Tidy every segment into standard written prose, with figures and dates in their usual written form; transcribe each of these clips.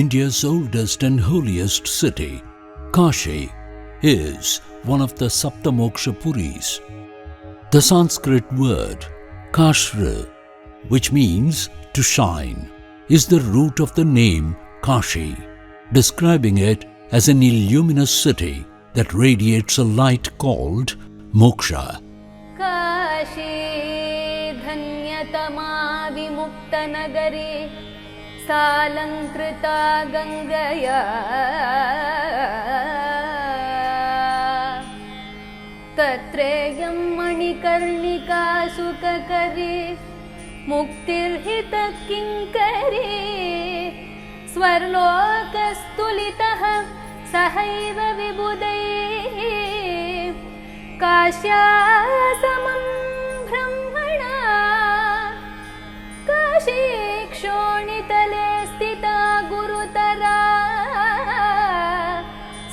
India's oldest and holiest city, Kashi, is one of the Saptamoksha Puris. The Sanskrit word Kashra, which means to shine, is the root of the name Kashi, describing it as an illuminous city that radiates a light called moksha. Kashi dhanyatama vimukta nagari salankrita gangaya tatreyam manikarnika sukakari muktirhita kinkari स्वर्लोकस्तुलितः सहैव विबुधैः काश्यासमं ब्रह्मणा काशी क्षोणितले स्थिता गुरुतरा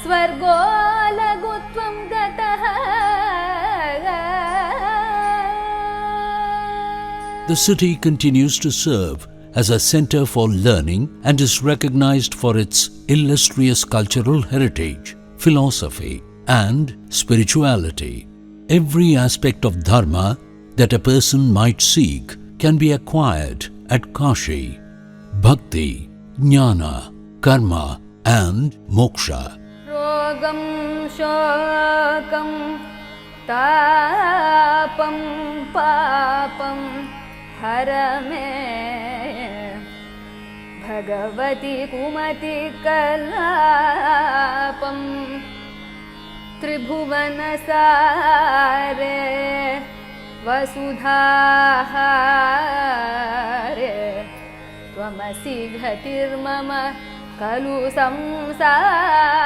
स्वर्गो लघुत्वं गतः. The city continues to serve as a center for learning and is recognized for its illustrious cultural heritage, philosophy, and spirituality. Every aspect of dharma that a person might seek can be acquired at Kashi: bhakti, jnana, karma, and moksha. Rogam shokam tapam papam harame Bhagavati kumati kalapam Tribhuvanasare vasudhahare Tvamasi ghatirmama kalu samsare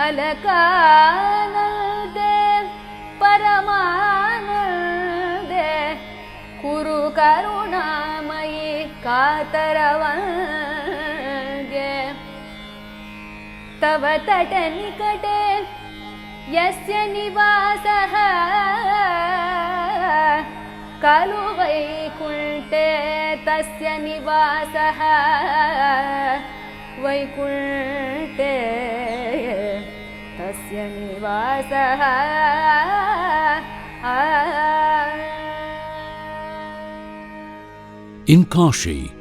Alakanande paramanande Kuru karunamayi कातरवंगे तव तटनिकटे यस्य निवासः खलु वैकुण्ठे तस्य निवासः वैकुण्ठे तस्य निवासः. In Kashi,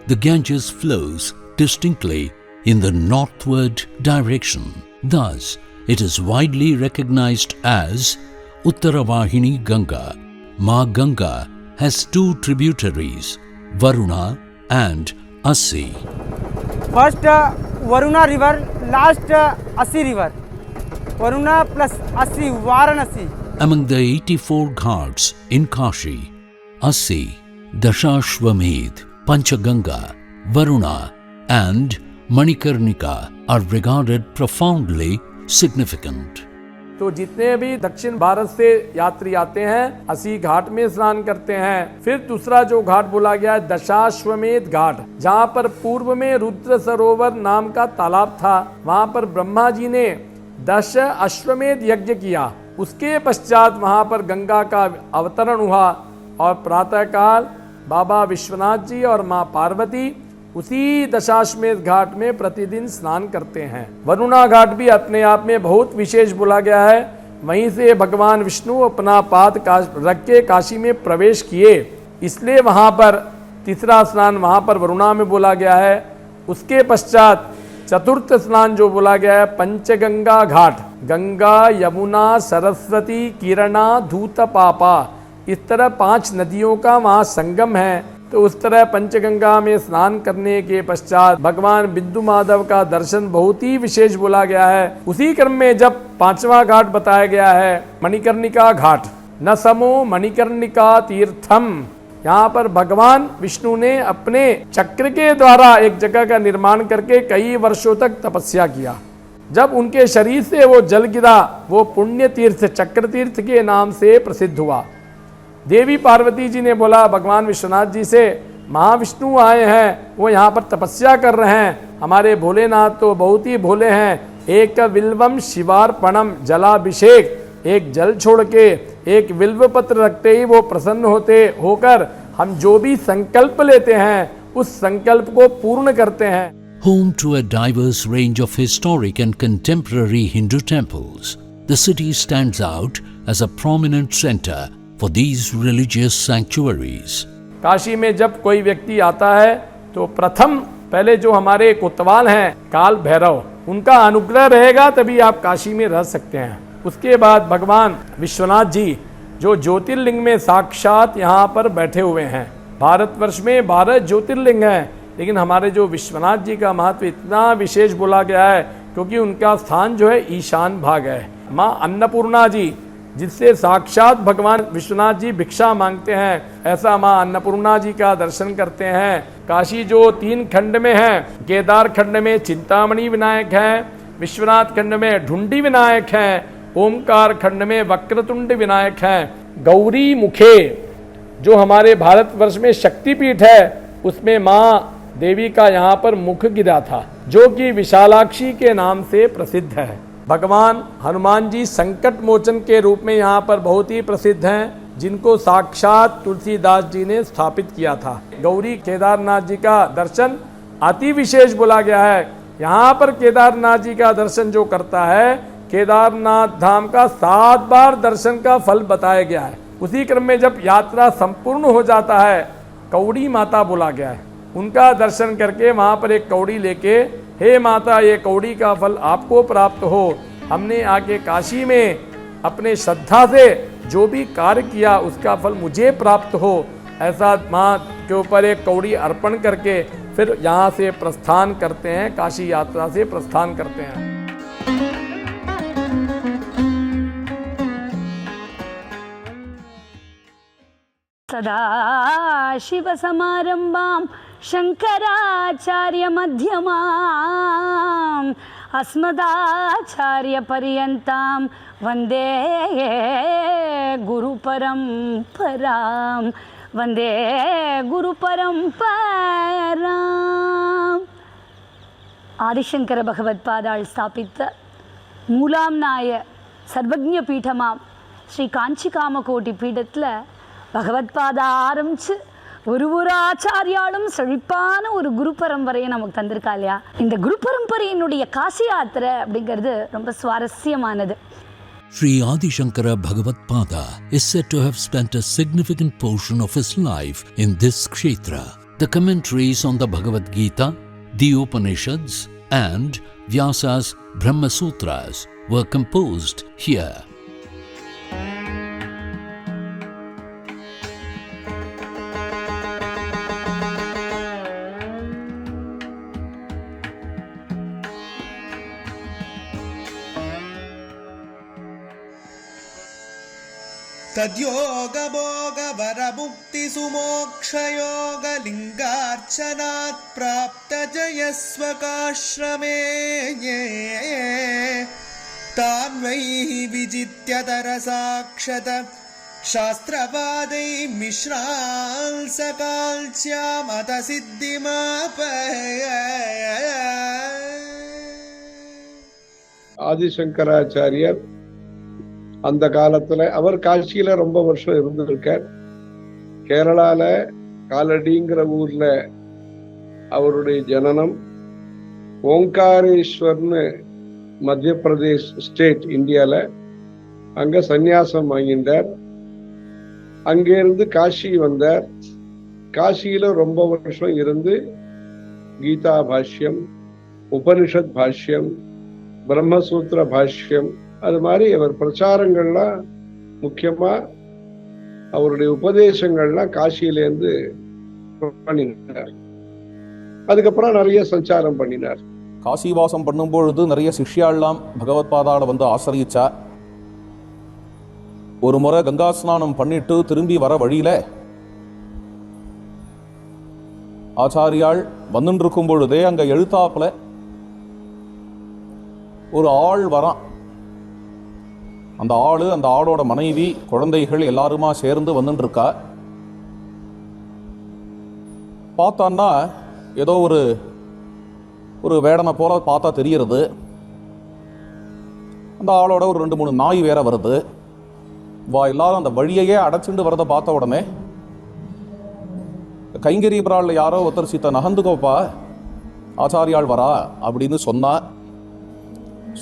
the Ganges flows distinctly in the northward direction. Thus, it is widely recognized as Uttaravahini Ganga. Ma Ganga has two tributaries, Varuna and Assi. First Varuna river, last Assi river. Varuna plus Assi, Varanasi. Among the 84 ghats in Kashi, Assi, Dashashwamedh, Panchaganga, Varuna and Manikarnika are regarded profoundly significant. तो जितने भी दक्षिण भारत से यात्री आते हैं अस्सी घाट में स्नान करते हैं. फिर दूसरा जो घाट बोला गया है दशाश्वमेध घाट, जहाँ पर पूर्व में रुद्र सरोवर नाम का तालाब था. वहाँ पर ब्रह्मा जी ने 10 अश्वमेध यज्ञ किया. उसके पश्चात वहाँ पर गंगा का अवतरण हुआ और प्रातःकाल बाबा विश्वनाथ जी और माँ पार्वती उसी दशाश्वमेध घाट में प्रतिदिन स्नान करते हैं. वरुणा घाट भी अपने आप में बहुत विशेष बोला गया है. वहीं से भगवान विष्णु अपना पाद रख के काशी में प्रवेश किए, इसलिए वहाँ पर तीसरा स्नान वहाँ पर वरुणा में बोला गया है. उसके पश्चात चतुर्थ स्नान जो बोला गया है पंचगंगा घाट, गंगा यमुना सरस्वती किरणा धूत पापा, इस तरह 5 नदियों का वहाँ संगम है. तो उस तरह पंचगंगा में स्नान करने के पश्चात भगवान बिंदु माधव का दर्शन बहुत ही विशेष बोला गया है. उसी क्रम में जब 5वां घाट बताया गया है मणिकर्णिका घाट, न समो मणिकर्णिका तीर्थम, यहाँ पर भगवान विष्णु ने अपने चक्र के द्वारा एक जगह का निर्माण करके कई वर्षों तक तपस्या किया. जब उनके शरीर से वो जल गिरा, वो पुण्य तीर्थ चक्र तीर्थ के नाम से प्रसिद्ध हुआ. देवी पार्वती जी ने बोला भगवान विश्वनाथ जी से, महाविष्णु आए हैं, वो यहाँ पर तपस्या कर रहे हैं, हमारे भोलेनाथ तो बहुत ही भोले हैं. एक विल्वम शिवार्पणम जलाभिषेक, एक जल छोड़ के एक विल्व पत्र रखते ही वो प्रसन्न होकर हम जो भी संकल्प लेते हैं उस संकल्प को पूर्ण करते हैं। Home to a diverse range of historic and contemporary Hindu temples, the city stands out as a prominent center for these religious sanctuaries. Kashi में जब कोई व्यक्ति आता है तो प्रथम पहले जो हमारे कोतवाल हैं काल भैरव, उनका अनुग्रह रहेगा तभी आप काशी में रह सकते हैं। उसके बाद भगवान विश्वनाथ जी जो ज्योतिर्लिंग में साक्षात यहाँ पर बैठे हुए हैं। भारतवर्ष में 12 ज्योतिर्लिंग हैं, लेकिन हमारे जो विश्वनाथ जी का महत्व इतना विशेष बोला गया है क्योंकि उनका स्थान जो है ईशान भाग है। माँ अन्नपूर्णा जी जिससे साक्षात भगवान विश्वनाथ जी भिक्षा मांगते हैं, ऐसा माँ अन्नपूर्णा जी का दर्शन करते हैं। काशी जो 3 खंड में है, केदार खंड में चिंतामणि विनायक है, विश्वनाथ खंड में ढुंडी विनायक है, ओमकार खंड में वक्रतुंड विनायक है। गौरी मुखे जो हमारे भारतवर्ष में शक्तिपीठ है उसमें माँ देवी का यहाँ पर मुख गिरा था जो कि विशालाक्षी के नाम से प्रसिद्ध है। भगवान हनुमान जी संकट मोचन के रूप में यहाँ पर बहुत ही प्रसिद्ध हैं, जिनको साक्षात तुलसीदास जी ने स्थापित किया था। गौरी केदारनाथ जी का दर्शन अति विशेष बोला गया है। यहाँ पर केदारनाथ जी का दर्शन जो करता है, केदारनाथ धाम का 7 बार दर्शन का फल बताया गया है। उसी क्रम में जब यात्रा संपूर्ण हो जाता है, कौड़ी माता बोला गया है, उनका दर्शन करके वहाँ पर एक कौड़ी लेके, हे माता ये कौड़ी का फल आपको प्राप्त हो, हमने आके काशी में अपने श्रद्धा से जो भी कार्य किया उसका फल मुझे प्राप्त हो, ऐसा माँ के ऊपर एक कौड़ी अर्पण करके फिर यहाँ से प्रस्थान करते हैं, काशी यात्रा से प्रस्थान करते हैं। सदाशिवसमारम्भां शङ्कराचार्यमध्यमाम् अस्मदाचार्यपर्यन्तां वन्दे गुरुपरम्परां वन्दे गुरुपरम्पराम्। आदिशंकर भगवत्पादाल स्थापित मूलाम्नाय सर्वज्ञपीठमां श्री कांचीकामकोटि पीठத்தில் பகவத்பாதா ஆரம்பிச்சு ஒரு ஆச்சாரியாலும் செழிப்பான ஒரு குரு பரம்பரையை நமக்கு தந்திருக்கா இல்லையா? இந்த குரு பரம்பரையினுடைய காசி யாத்திரை அப்படிங்கிறது ரொம்ப சுவாரஸ்யமானது. Sri Adi Shankara Bhagavatpada is said to have spent a significant portion of his life in this kshetra. The commentaries on the Bhagavad Gita, the Upanishads and Vyasa's Brahma Sutras were composed here. तद्योगभोगवरमुक्तिसुमोक्षयोगलिङ्गार्चनात् प्राप्तजयस्वकाश्रमे तां वै विजित्य तरसाक्षत शास्त्रपादैः मिश्रान् सकाल्च्यामतसिद्धिमापय। ஆதிசங்கராச்சாரியர் அந்த காலத்துல அவர் காசியில ரொம்ப வருஷம் இருந்திருக்கார். கேரளால காலடிங்கிற ஊர்ல அவருடைய ஜனனம். ஓங்காரேஸ்வர்னு மத்திய பிரதேஷ் ஸ்டேட் இந்தியால அங்க சந்நியாசம் வாங்கிட்டார். அங்கிருந்து காசி வந்தார். காசியில ரொம்ப வருஷம் இருந்து கீதா பாஷ்யம், உபனிஷத் பாஷ்யம், பிரம்மசூத்திர பாஷ்யம், அது மாதிரி அவர் பிரச்சாரங்கள்லாம் முக்கியமா அவருடைய உபதேசங்கள்லாம் காசியிலேருந்து பண்ணினார். அதுக்கப்புறம் நிறைய சஞ்சாரம் பண்ணினார். காசிவாசம் பண்ணும்பொழுது நிறைய சிஷ்யாலாம் பகவத்பாதால வந்து ஆசிரியிச்சா. ஒரு முறை கங்கா ஸ்நானம் பண்ணிட்டு திரும்பி வர வழியில ஆச்சாரியால் வந்துட்டு இருக்கும் பொழுதே அங்க எழுத்தாப்புல ஒரு ஆள் வரான். அந்த ஆளோட மனைவி, குழந்தைகள் எல்லாருமா சேர்ந்து வந்துட்டு இருக்கா. பார்த்தான்னா ஏதோ ஒரு வேடனை போல பார்த்தா தெரியறது. அந்த ஆளோட ஒரு 2-3 நாய் வேற வருது. எல்லாரும் அந்த வழியையே அடைச்சிட்டு வரதை பார்த்த உடனே கைங்கரிய பிராளில் யாரோ ஒருத்தர் சீத்தை நகர்ந்துக்கோப்பா ஆச்சாரியாள் வரா அப்படின்னு சொன்னார்.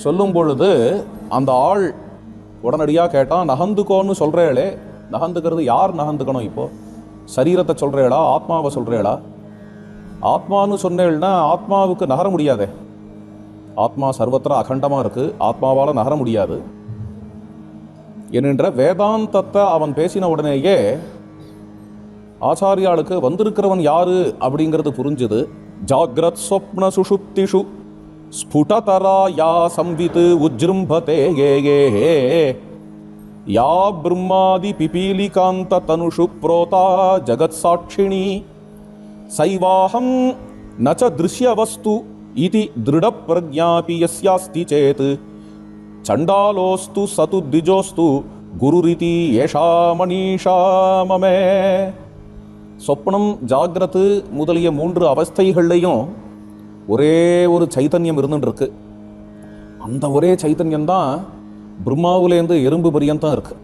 சொல்லும் பொழுது அந்த ஆள் உடனடியாக கேட்டான், நகர்ந்துக்கோன்னு சொல்கிறேளே, நகர்ந்துக்கிறது யார் நகர்ந்துக்கணும்? இப்போது சரீரத்தை சொல்கிறேளா, ஆத்மாவை சொல்கிறேளா? ஆத்மான்னு சொன்னேன்னா ஆத்மாவுக்கு நகர முடியாதே. ஆத்மா சர்வத்திர அகண்டமாக இருக்குது, ஆத்மாவால் நகர முடியாது என்கின்ற வேதாந்தத்தை அவன் பேசின உடனேயே ஆச்சாரியாளுக்கு வந்திருக்கிறவன் யாரு அப்படிங்கிறது புரிஞ்சுது. ஜாக்ரத் ஸ்வப்ன சுஷுப்திஷு ஸ்புடதரா யா சம்வித் உஜ்ரும்பதே ஏ யா பிரம்மாதி பிபீலிகாந்த தனுஷு புரோதா ஜகத் சாட்சிணி சைவாஹம் நச்ச திருஷ்யவஸ்து இதி திருட பிரஜாபி யஸ்யாஸ்தி சேத் சண்டாலோஸ்து சது திஜோஸ்து குருரிதி ஏஷா மணீஷா மமே. சொப்னம், ஜாகிரத்து முதலிய 3 அவஸ்தைகள்லையும் ஒரே ஒரு சைத்தன்யம் இருந்துருக்கு. அந்த ஒரே சைத்தன்யம்தான் பிரம்மாவிலேருந்து எறும்பு பரியந்தம் இருக்கு.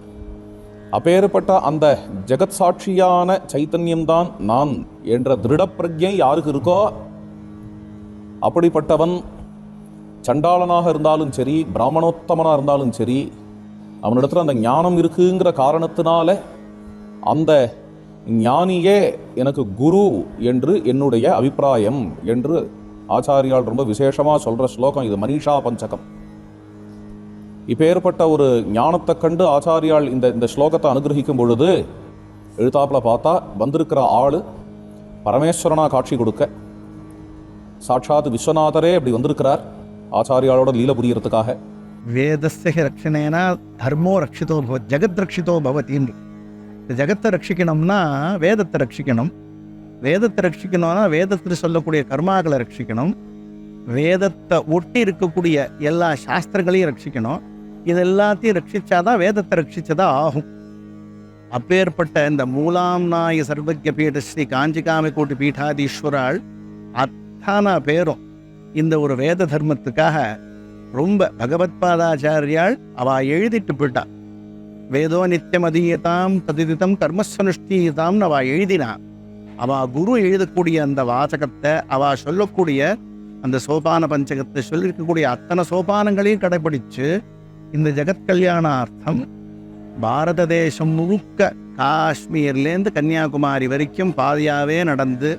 அப்பேற்பட்ட அந்த ஜெகத் சாட்சியான சைத்தன்யம்தான் நான் என்ற திருட பிரஜை யாருக்கு இருக்கோ அப்படிப்பட்டவன் சண்டாளனாக இருந்தாலும் சரி, பிராமணோத்தமனாக இருந்தாலும் சரி, அவனிடத்துல அந்த ஞானம் இருக்குங்கிற காரணத்தினால அந்த ஞானியே எனக்கு குரு என்று என்னுடைய அபிப்பிராயம் என்று ஆச்சாரியால் ரொம்ப விசேஷமாக சொல்கிற ஸ்லோகம் இது. மனிஷா பஞ்சகம். இப்பேற்பட்ட ஒரு ஞானத்தை கண்டு ஆச்சாரியால் இந்த ஸ்லோகத்தை அனுகிரகிக்கும் பொழுது எழுத்தாப்பில் பார்த்தா வந்திருக்கிற ஆள் பரமேஸ்வரனாக காட்சி கொடுக்க சாட்சாத் விஸ்வநாதரே அப்படி வந்திருக்கிறார் ஆச்சாரியாலோட லீல புரியறதுக்காக. வேதஸ்ய ரட்சணேன தர்மோ ரட்சிதோ பவதி, ஜெகத் ரட்சிதோ பவதின்னு. இந்த ஜெகத்தை ரட்சிக்கணும்னா வேதத்தை ரட்சிக்கணும், வேதத்தை ரட்சிக்கணும்னா வேதத்தில் சொல்லக்கூடிய கர்மாக்களை ரட்சிக்கணும், வேதத்தை ஒட்டி இருக்கக்கூடிய எல்லா சாஸ்திரங்களையும் ரட்சிக்கணும். இது எல்லாத்தையும் ரட்சிச்சாதான் வேதத்தை ரட்சிச்சதா ஆகும். அப்பேற்பட்ட இந்த மூலாம் நாய சர்வஜ்ய பீட ஸ்ரீ காஞ்சிகாமகோட்டி பீடாதீஸ்வராள் அத்தனை பேரும் இந்த ஒரு வேத தர்மத்துக்காக ரொம்ப பகவத்பாதாச்சாரியால் அவ எழுதிட்டு போயிட்டா. வேதோ நித்தியம் அதீயதாம் ததிதிதம் கர்மஸ்வனுஷ்டீயதாம்னு அவ எழுதினா. அவ குரு எழுதக்கூடிய அந்த வாசகத்தை, அவ சொல்லக்கூடிய அந்த சோபான பஞ்சகத்தை சொல்லியிருக்கக்கூடிய அத்தனை சோபானங்களையும் கடைபிடிச்சு இந்த ஜெகத் கல்யாணார்த்தம் பாரத தேசம் முழுக்க காஷ்மீர்லேருந்து கன்னியாகுமரி வரைக்கும் பாதியாவே நடந்து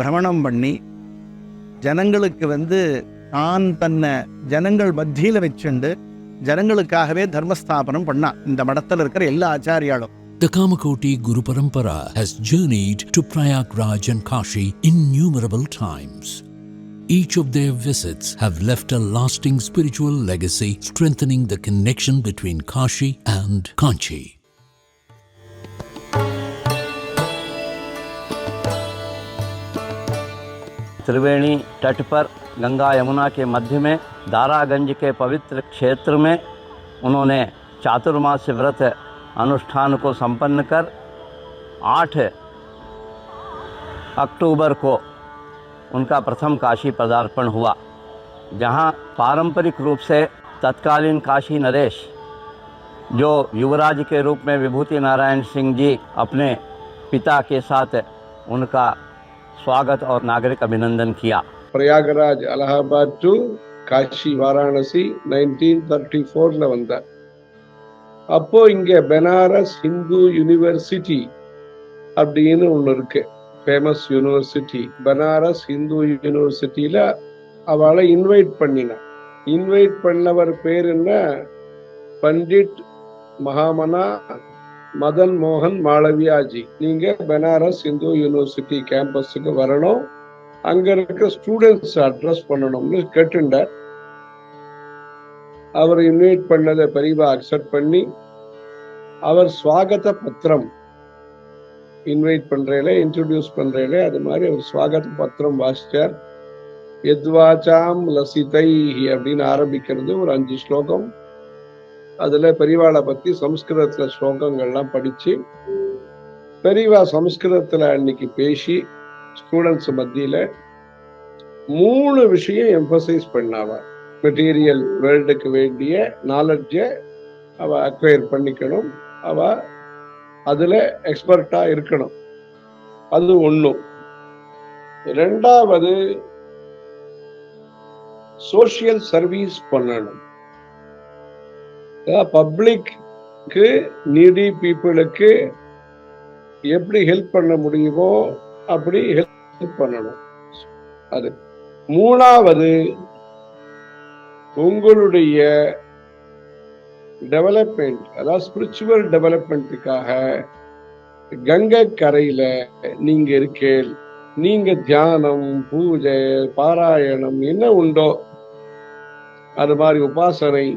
பிரமணம் பண்ணி ஜனங்களுக்கு தான் தன்னை ஜனங்கள் மத்தியில் வச்சுண்டு ஜனங்களுக்காகவே தர்மஸ்தாபனம் பண்ணா இந்த மடத்தில் இருக்கிற எல்லா ஆச்சாரியாலும். The Kamakoti Guru Parampara has journeyed to Prayagraj and Kashi innumerable times. Each of their visits have left a lasting spiritual legacy, strengthening the connection between Kashi and Kanchi. त्रिवेणी तट पर गंगा यमुना के मध्य में दारागंज के पवित्र क्षेत्र में उन्होंने चातुर्मास्य व्रत अनुष्ठान को संपन्न कर 8 अक्टूबर को उनका प्रथम काशी पदार्पण हुआ, जहां पारंपरिक रूप से तत्कालीन काशी नरेश, जो युवराज के रूप में विभूति नारायण सिंह जी अपने पिता के साथ उनका स्वागत और नागरिक अभिनंदन किया. பிரயாகராஜ் அலகாபாத் டு காஷி வாராணசி 1934ல வந்தார். அப்போ இங்க பெனாரஸ் ஹிந்து யூனிவர்சிட்டி அப்படின்னு ஒன்று இருக்கு, ஃபேமஸ் யூனிவர்சிட்டி. பனாரஸ் ஹிந்து யூனிவர்சிட்டியில அவளை இன்வைட் பண்ணினான். இன்வைட் பண்ணவர் பேர் என்ன? பண்டிட் மகாமனா மதன் மோகன் மாளவியாஜி. நீங்க பனாரஸ் ஹிந்து யூனிவர்சிட்டி கேம்பஸுக்கு வரணும், அங்க இருக்க ஸ்டூடெண்ட்ஸ் அட்ரஸ் பண்ணணும்னு கேட்டுண்டார். அவர் இன்வைட் பண்ணதை பெரியவா அக்செப்ட் பண்ணி அவர் ஸ்வாகத பத்திரம் இன்வைட் பண்றேல, இன்ட்ரோடியூஸ் பண்றேல, அது மாதிரி அவர் ஸ்வாகத பத்திரம் வாசிச்சார். எத்வாச்சாம் லசிதை அப்படின்னு ஆரம்பிக்கிறது ஒரு 5 ஸ்லோகம். அதுல பெரியவாளை பத்தி சம்ஸ்கிருதத்துல ஸ்லோகங்கள்லாம் படிச்சு பெரியவா சம்ஸ்கிருதத்துல அன்னைக்கு பேசி ஸ்டூடெண்ட்ஸ் மத்தியில 3 விஷயம் எம்பசைஸ் பண்ணாவா. மெட்டீரியல் வேர்ல்டுக்கு வேண்டிய நாலெட்ஜை அவ அக்வயர் பண்ணிக்கணும், அவ அதுல எக்ஸ்பர்ட்டா இருக்கணும். அது ஒண்ணு. ரெண்டாவது சோஷியல் சர்வீஸ் பண்ணணும். பப்ளிக்கு, நீடி பீப்புளுக்கு எப்படி ஹெல்ப் பண்ண முடியுமோ அப்படி ஹெல்ப் பண்ணணும். அது மூணாவது உங்களுடைய டெவலப்மெண்ட், அதாவது ஸ்பிரிச்சுவல் டெவலப்மெண்ட்டுக்காக கங்கை கரையில நீங்க இருக்கேள், நீங்க தியானம், பூஜை, பாராயணம் என்ன உண்டோ அது மாதிரி உபாசனை,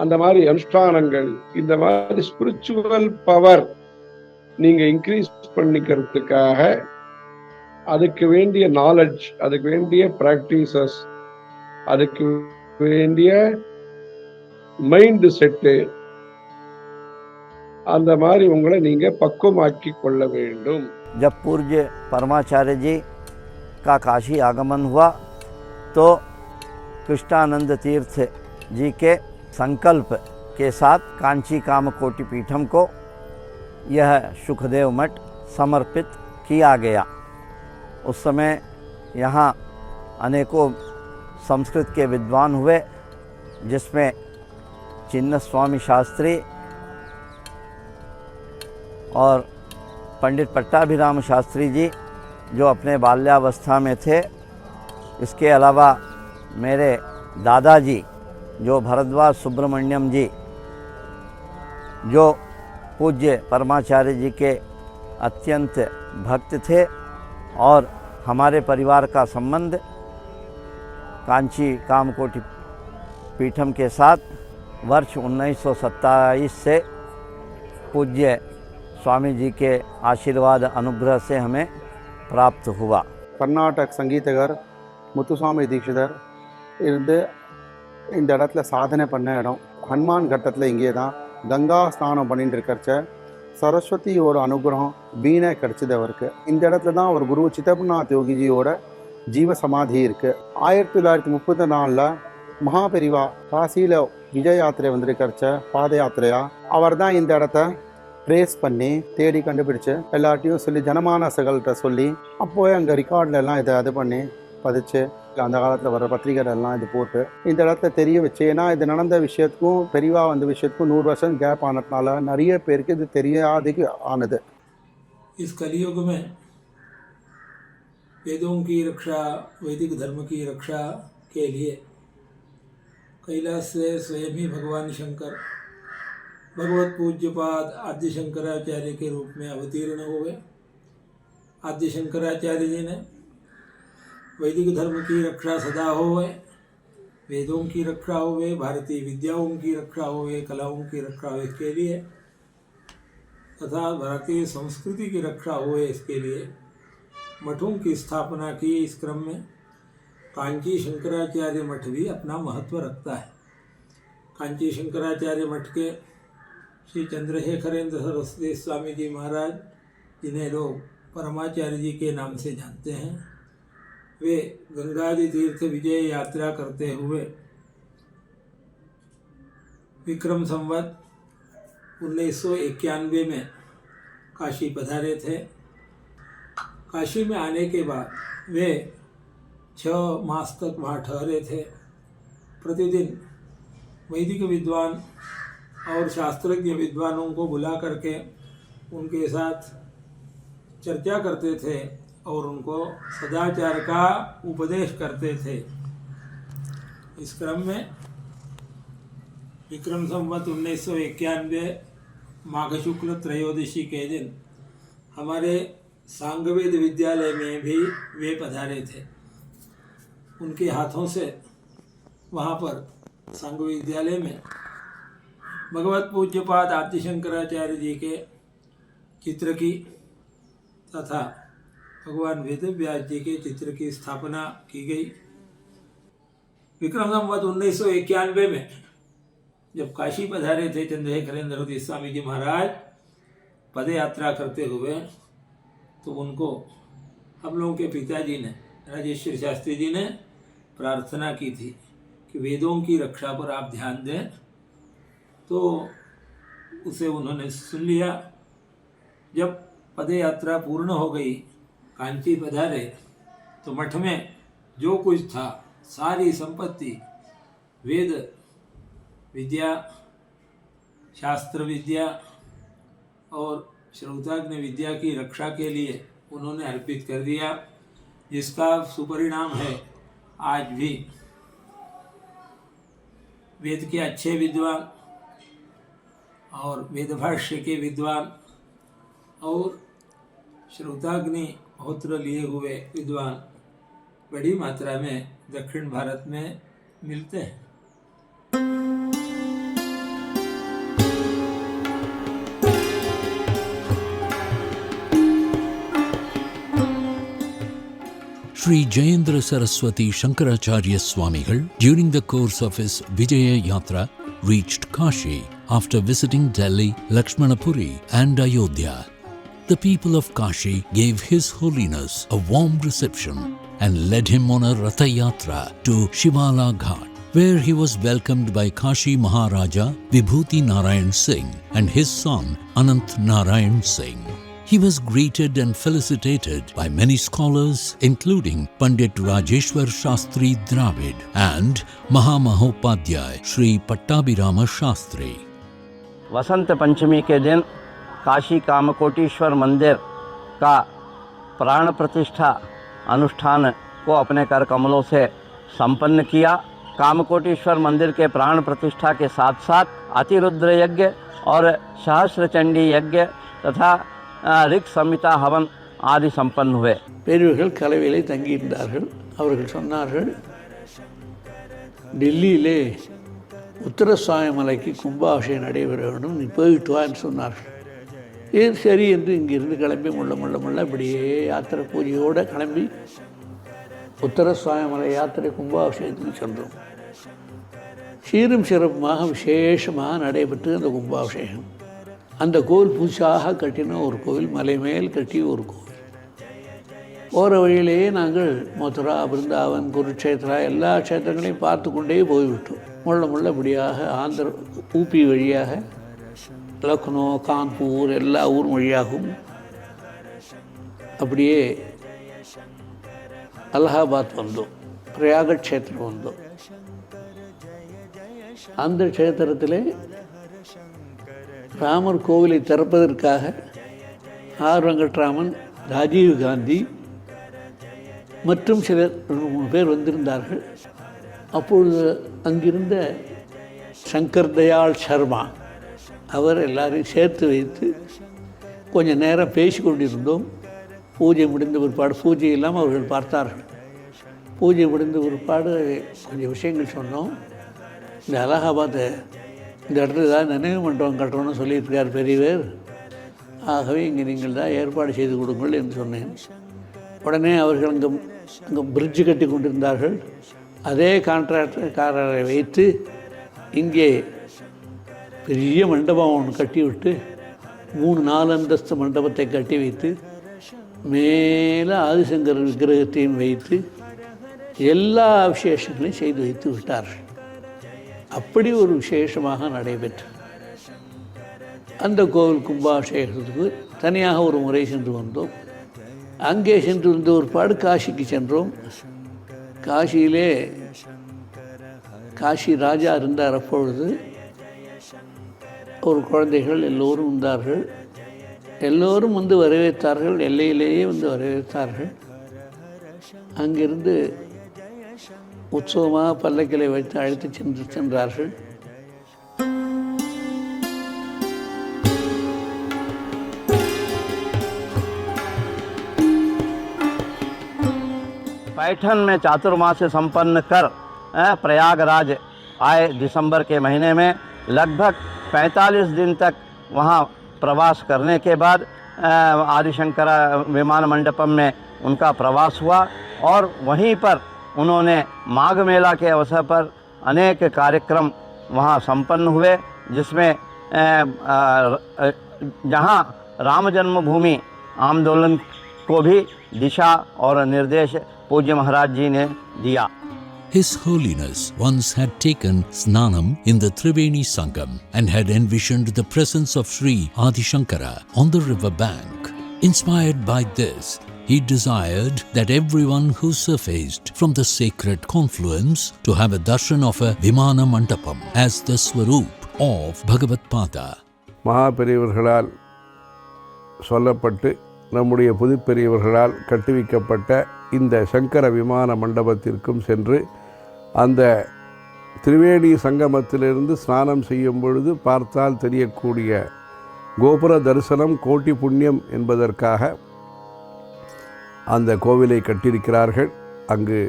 அந்த மாதிரி அனுஷ்டானங்கள், இந்த மாதிரி ஸ்பிரிச்சுவல் பவர் நீங்க இன்க்ரீஸ் பண்ணிக்கிறதுக்காக அதுக்கு வேண்டிய நாலேஜ், அதுக்கு வேண்டிய பிராக்டிசஸ், அதுக்கு வேண்டிய மைண்ட் செட்டு, அந்த மாதிரி உங்களை நீங்க பக்குவமாக்கி கொள்ள வேண்டும். जब पूज्य परमाचार्य जी का काशी आगमन हुआ तो कृष्णानंद तीर्थ जी के संकल्प के साथ कांची कामकोटि पीठम को यह सुखदेव मठ समर्पित किया गया। उस समय यहाँ अनेकों संस्कृत के विद्वान हुए, जिसमें चिन्न स्वामी शास्त्री और पंडित पट्टाभिराम शास्त्री जी जो अपने बाल्यावस्था में थे। इसके अलावा मेरे दादाजी जो भरद्वाज सुब्रमण्यम जी, जो पूज्य परमाचार्य जी के अत्यंत भक्त थे, और हमारे परिवार का संबंध कांची कामकोटि पीठम के साथ वर्ष 1927 से पूज्य स्वामी जी के आशीर्वाद अनुग्रह से हमें प्राप्त हुआ। கர்நாடக சங்கீதகர் முத்துசாமி தீட்சிதர் இருந்து இந்த இடத்துல சாதனை பண்ண இடம். ஹனுமான் கட்டத்தில் இங்கே தான் கங்கா ஸ்நானம் பண்ணிட்டு இருக்கிறச்ச சரஸ்வதியோட அனுகிரகம் வீணை கிடச்சிது அவருக்கு. இந்த இடத்துல தான் அவர் குரு சித்தப்பநாத் யோகிஜியோட ஜீவ சமாதி இருக்குது. 1934 மகாபெரிவா காசியில் விஜய் யாத்திரை வந்திருக்கிறச்ச பாத யாத்திரையாக அவர் தான் இந்த இடத்த ட்ரேஸ் பண்ணி தேடி கண்டுபிடிச்சு எல்லாத்தையும் சொல்லி ஜனமானசங்கள்கிட்ட சொல்லி அப்போவே அங்கே ரெக்கார்டில் எல்லாம் இதை அது பண்ணி பதிச்சு அந்த காலத்தில் வர பத்திரிகைகள் எல்லாம் இது போட்டு இந்த இடத்துல தெரிய வச்சு. ஏன்னா இது நடந்த விஷயத்துக்கும் பெரியவா வந்த விஷயத்துக்கும் 100 வருஷம் கேப் ஆனதுனால நிறைய பேருக்கு இது தெரியாததுக்கு ஆனது. इस कलयुग में वेदों की रक्षा, वैदिक धर्म की रक्षा के लिए कैलाश से स्वयं ही भगवान शंकर भगवत पूज्यपाद आद्य शंकराचार्य के रूप में अवतीर्ण हुए। आद्य शंकराचार्य जी ने वैदिक धर्म की रक्षा सदा होवे, वेदों की रक्षा होवे, भारतीय विद्याओं की रक्षा होवे, कलाओं की रक्षा हो इसके लिए, तथा भारतीय संस्कृति की रक्षा होवे इसके लिए मठों की स्थापना की। इस क्रम में कांची शंकराचार्य मठ भी अपना महत्व रखता है। कांची शंकराचार्य मठ के श्री चंद्रशेखरेंद्र सरस्वती स्वामी जी महाराज, जिन्हें लोग परमाचार्य जी के नाम से जानते हैं, वे गंगाजी तीर्थ विजय यात्रा करते हुए विक्रम संवत 1991 में काशी पधारे थे। काशी में आने के बाद वे 6 मास तक वहाँ ठहरे थे। प्रतिदिन वैदिक विद्वान और शास्त्रज्ञ विद्वानों को बुला करके उनके साथ चर्चा करते थे और उनको सदाचार का उपदेश करते थे। इस क्रम में विक्रम संवत 1991 माघ शुक्ल त्रयोदशी के दिन हमारे सांगवेद विद्यालय में भी वे पधारे थे। उनके हाथों से वहाँ पर सांग विद्यालय में भगवत पूज्यपाद आदि शंकराचार्य जी के चित्र की तथा भगवान वेदव्यास जी के चित्र की स्थापना की गई। विक्रम संवत 1991 में जब काशी पधारे थे चंद्रशेखरेंद्र स्वामी जी महाराज पद यात्रा करते हुए, तो उनको हम लोगों के पिताजी ने, राजेश्वर शास्त्री जी ने प्रार्थना की थी कि वेदों की रक्षा पर आप ध्यान दें। तो उसे उन्होंने सुन लिया। जब पद यात्रा पूर्ण हो गई, कांची पधारे तो मठ में जो कुछ था सारी संपत्ति, वेद विद्या, शास्त्र विद्या और श्रौताग्नि विद्या की रक्षा के लिए उन्होंने अर्पित कर दिया, जिसका सुपरिणाम है आज भी वेद के अच्छे विद्वान और वेदभाष्य के विद्वान और श्रौताग्नि होत्र लिए हुए विद्वान बड़ी मात्रा में दक्षिण भारत में मिलते हैं। Sri Jayendra Saraswati Shankaracharya Swamigal, during the course of his Vijaya Yatra, reached Kashi after visiting Delhi, Lakshmanapuri and Ayodhya. The people of Kashi gave His Holiness a warm reception and led him on a Ratha Yatra to Shivala Ghat, where he was welcomed by Kashi Maharaja Vibhuti Narayan Singh and his son Anant Narayan Singh. He was greeted and felicitated by many scholars, including Pandit Rajeshwar Shastri Dravid and Mahamahopadhyay Sri Pattabhirama Shastri. Vasant Panchami के दिन काशी कामकोटीश्वर मंदिर का प्राण प्रतिष्ठा अनुष्ठान को अपने कर कमलों से संपन्न किया। कामकोटीश्वर मंदिर के प्राण प्रतिष्ठा के साथ साथ अतिरुद्र यज्ञ और सहस्र चंडी यज्ञ तथा ரிக் சம்ஹிதா ஹவன் ஆதி சம்பன் हुए. பெரியவர்கள் கலவையிலே தங்கியிருந்தார்கள். அவர்கள் சொன்னார்கள், டெல்லியிலே உத்தரசாய மலைக்கு கும்பாபிஷேகம் நடைபெற வேண்டும், நீ போயிட்டு வான்னு சொன்னார்கள். ஏன் சரி என்று இங்கிருந்து கிளம்பி முள்ள இப்படியே யாத்திரை பூஜையோடு கிளம்பி உத்தரசாய மலை யாத்திரை கும்பாபிஷேகத்துக்கு சென்றோம். சீரும் சிறப்புமாக விசேஷமாக நடைபெற்று அந்த கும்பாபிஷேகம். அந்த கோவில் புதுசாக கட்டின ஒரு கோவில், மலை மேல் கட்டிய ஒரு கோவில். போகிற வழியிலேயே நாங்கள் மதுரா, பிருந்தாவன், குருக்ஷேத்ரா எல்லா க்ஷேத்திரங்களையும் பார்த்து கொண்டே போய்விட்டோம். முள்ள இப்படியாக ஆந்திர ஊபி வழியாக லக்னோ, கான்பூர் எல்லா ஊர் வழியாகவும் அப்படியே அலகாபாத் வந்தோம். பிரயாக க்ஷேத்திரம் வந்தோம். அந்த க்ஷேத்திரத்திலே ராமர் கோவிலை திறப்பதற்காக ஆர் வெங்கட்ராமன், ராஜீவ் காந்தி மற்றும் சிலர் 2-3 பேர் வந்திருந்தார்கள். அப்பொழுது அங்கிருந்த சங்கர் தயாள் சர்மா அவர் எல்லாரையும் சேர்த்து வைத்து கொஞ்சம் நேரம் பேசி கொண்டிருந்தோம். பூஜை முடிந்த பிற்பாடு, பூஜை இல்லாமல் அவர்கள் பார்த்தார்கள். பூஜை முடிந்த பிற்பாடு கொஞ்சம் விஷயங்கள் சொன்னோம். இந்த அலகாபாத்தை இந்த இடத்துல தான் நினைவு மண்டபம் கட்டணும்னு சொல்லியிருக்கார் பெரியவர், ஆகவே இங்கே நீங்கள் தான் ஏற்பாடு செய்து கொடுங்கள் என்று சொன்னேன். உடனே அவர்கள் அங்கே பிரிட்ஜு கட்டி கொண்டிருந்தார்கள். அதே கான்ட்ராக்டர்காரரை வைத்து இங்கே பெரிய மண்டபம் ஒன்று கட்டிவிட்டு 3-4 அந்தஸ்து மண்டபத்தை கட்டி வைத்து மேலே ஆதிசங்கர் விக்கிரகத்தையும் வைத்து எல்லா விசேஷங்களையும் செய்து வைத்து விட்டார்கள். அப்படி ஒரு விசேஷமாக நடைபெற்று அந்த கோவில் கும்பாபிஷேகத்துக்கு தனியாக ஒரு முறை சென்று வந்தோம். அங்கே சென்று வந்த ஒரு பாடு காசிக்கு சென்றோம். காசியிலே காசி ராஜா இருந்தார். அப்பொழுது ஒரு குழந்தைகள் எல்லோரும் வந்தார்கள். எல்லோரும் வந்து வரவேற்றார்கள். எல்லையிலேயே வந்து வரவேற்றார்கள். அங்கிருந்து உற்சவமாக பல்லக்கிலை வைத்து அழைத்து சென்றார்கள். पैठन में चातुर्मास संपन्न कर प्रयागराज आए। दिसंबर के महीने में लगभग 45 दिन तक वहाँ प्रवास करने के बाद आदिशंकर विमान मंडपम में उनका प्रवास हुआ और वहीं पर उन्होंने माघ मेला के अवसर पर अनेक कार्यक्रम वहाँ संपन्न हुए, जिसमें जहाँ राम जन्मभूमि आंदोलन को भी दिशा और निर्देश पूज्य महाराज जी ने दिया। His Holiness once had taken Snanam in the Triveni Sangam and had envisioned the presence of Sri Adi Shankara on the river bank. Inspired by this, he desired that everyone who surfaced from the sacred confluence to have a darshan of a Vimana Mandapam as the Swaroop of Bhagavad Pada. மகாபெரியவர்களால் சொல்லப்பட்டு நம்முடைய புதுப்பெரியவர்களால் கட்டுவிக்கப்பட்ட இந்த சங்கர விமான மண்டபத்திற்கும் சென்று அந்த திரிவேணி சங்கமத்திலிருந்து ஸ்நானம் செய்யும் பொழுது பார்த்தால் தெரியக்கூடிய கோபுர தரிசனம் கோட்டி புண்ணியம் என்பதற்காக அந்த கோவிலை கட்டியிருக்கிறார்கள். அங்கு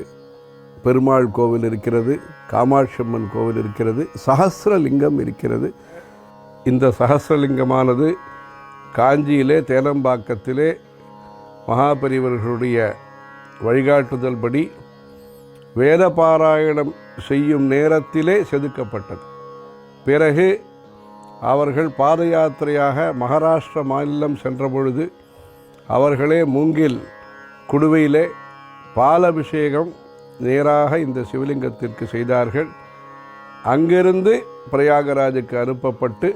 பெருமாள் கோவில் இருக்கிறது, காமாட்சி அம்மன் கோவில் இருக்கிறது, சஹஸ்ரலிங்கம் இருக்கிறது. இந்த சஹஸ்ரலிங்கமானது காஞ்சியிலே தேனம்பாக்கத்திலே மகாபெரிவர்களுடைய வழிகாட்டுதல் படி வேதபாராயணம் செய்யும் நேரத்திலே செதுக்கப்பட்டது. பிறகு அவர்கள் பாத யாத்திரையாக மகாராஷ்டிர மாநிலம் சென்ற பொழுது அவர்களே மூங்கில் குடுவையிலே பாலபிஷேகம் நேராக இந்த சிவலிங்கத்திற்கு செய்தார்கள். அங்கிருந்து பிரயாகராஜுக்கு அனுப்பப்பட்டு